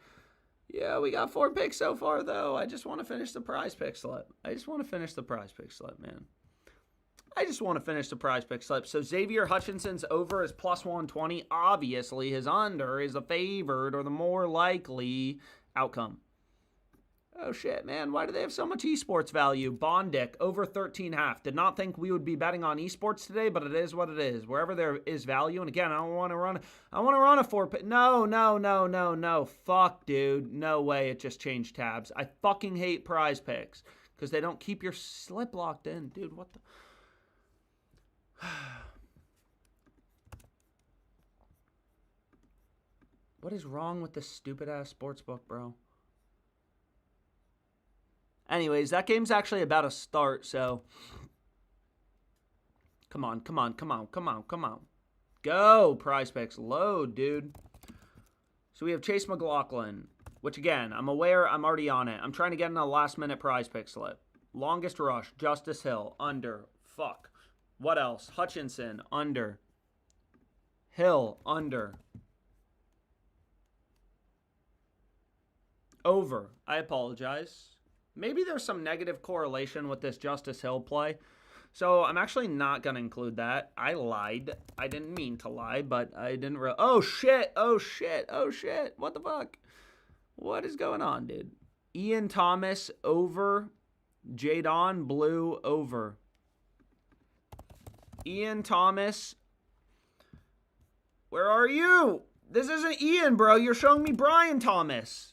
Yeah, we got 4 picks so far, though. I just want to finish the Prize Pick slip. man. I just want to finish the Prize Pick slip. So Xavier Hutchinson's over is plus 120. Obviously, his under is the favored or the more likely outcome. Oh, shit, man. Why do they have so much esports value? Bondic, over 13.5. Did not think we would be betting on esports today, but it is what it is. Wherever there is value, and again, I want to run a 4 pick. No. Fuck, dude. No way. It just changed tabs. I fucking hate Prize Picks because they don't keep your slip locked in. Dude, what the... What is wrong with this stupid-ass sportsbook, bro? Anyways, that game's actually about to start, so... Come on. Go, Prize Picks. Load, dude. So we have Chase McLaughlin, which, again, I'm aware I'm already on it. I'm trying to get in a last-minute Prize Pick slip. Longest rush, Justice Hill, under. Fuck. What else? Hutchinson, under. Hill, under. Over. I apologize. Maybe there's some negative correlation with this Justice Hill play. So I'm actually not going to include that. I lied. I didn't mean to lie, but I didn't realize. Oh, shit. What the fuck? What is going on, dude? Ian Thomas, over. Jadon Blue, over. Ian Thomas. Where are you? This isn't Ian, bro. You're showing me Brian Thomas.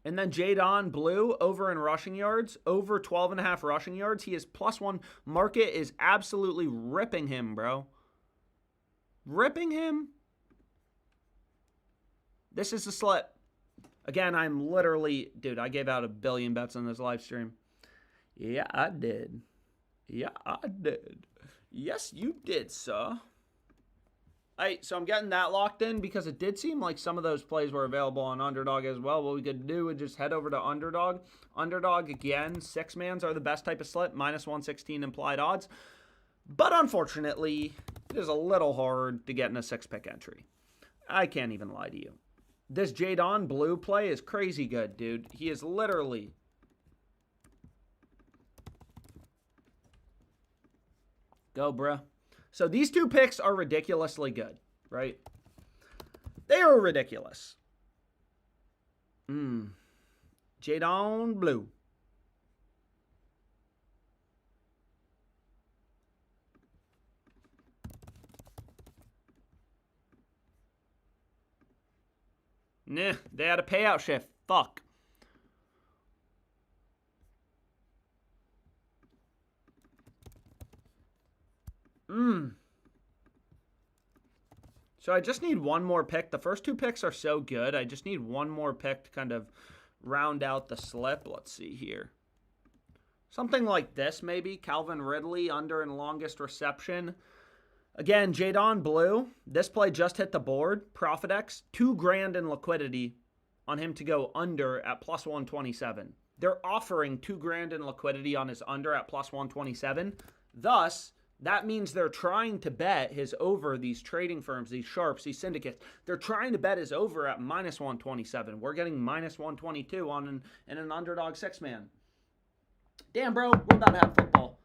And then Jadon Blue, over in rushing yards, over 12.5 rushing yards. He is plus 1. Market is absolutely ripping him, bro. Ripping him. This is a slip. Again, I'm literally... Dude, I gave out 1 billion bets on this live stream. Yeah, I did. Yes, you did, sir. So I'm getting that locked in because it did seem like some of those plays were available on Underdog as well. What we could do is just head over to Underdog. Underdog, again, 6-mans are the best type of slip, minus 116 implied odds. But unfortunately, it is a little hard to get in a 6-pick entry. I can't even lie to you. This Jadon Blue play is crazy good, dude. He is literally... Go, bruh. So these 2 picks are ridiculously good, right? They are ridiculous. Jadon Blue. Nah, they had a payout shift. Fuck. So I just need one more pick. The first 2 picks are so good. I just need one more pick to kind of round out the slip. Let's see here. Something like this, maybe. Calvin Ridley, under and longest reception. Again, Jadon Blue. This play just hit the board. ProfitX, $2,000 in liquidity on him to go under at plus 127. They're offering $2,000 in liquidity on his under at plus 127. Thus, that means they're trying to bet his over, these trading firms, these sharps, these syndicates. They're trying to bet his over at minus 127. We're getting minus 122 on in an Underdog 6-man. Damn, bro, we're about to have football.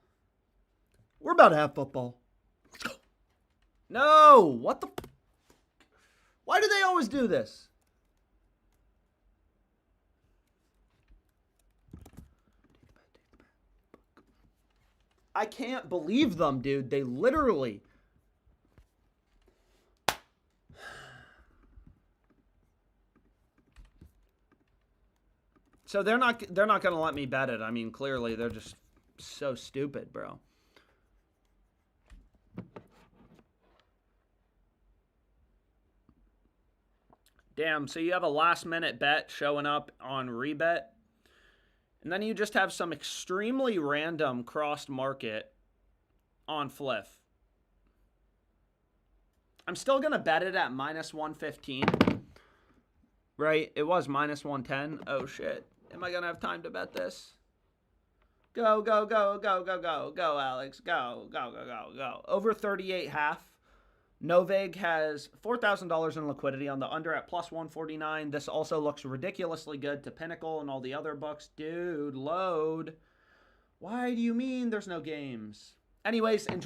We're about to have football. Let's go. No, what the... Why do they always do this? I can't believe them, dude. They literally... So they're not going to let me bet it. I mean, clearly they're just so stupid, bro. Damn, so you have a last-minute bet showing up on Rebet. And then you just have some extremely random crossed market on Fliff. I'm still going to bet it at minus 115. Right? It was minus 110. Oh, shit. Am I going to have time to bet this? Go, go, go, go, go, go. Go, Alex. Go, go, go, go, go. Over 38.5. Novig has $4,000 in liquidity on the under at plus 149. This also looks ridiculously good to Pinnacle and all the other books. Dude, load. Why do you mean there's no games? Anyways, enjoy.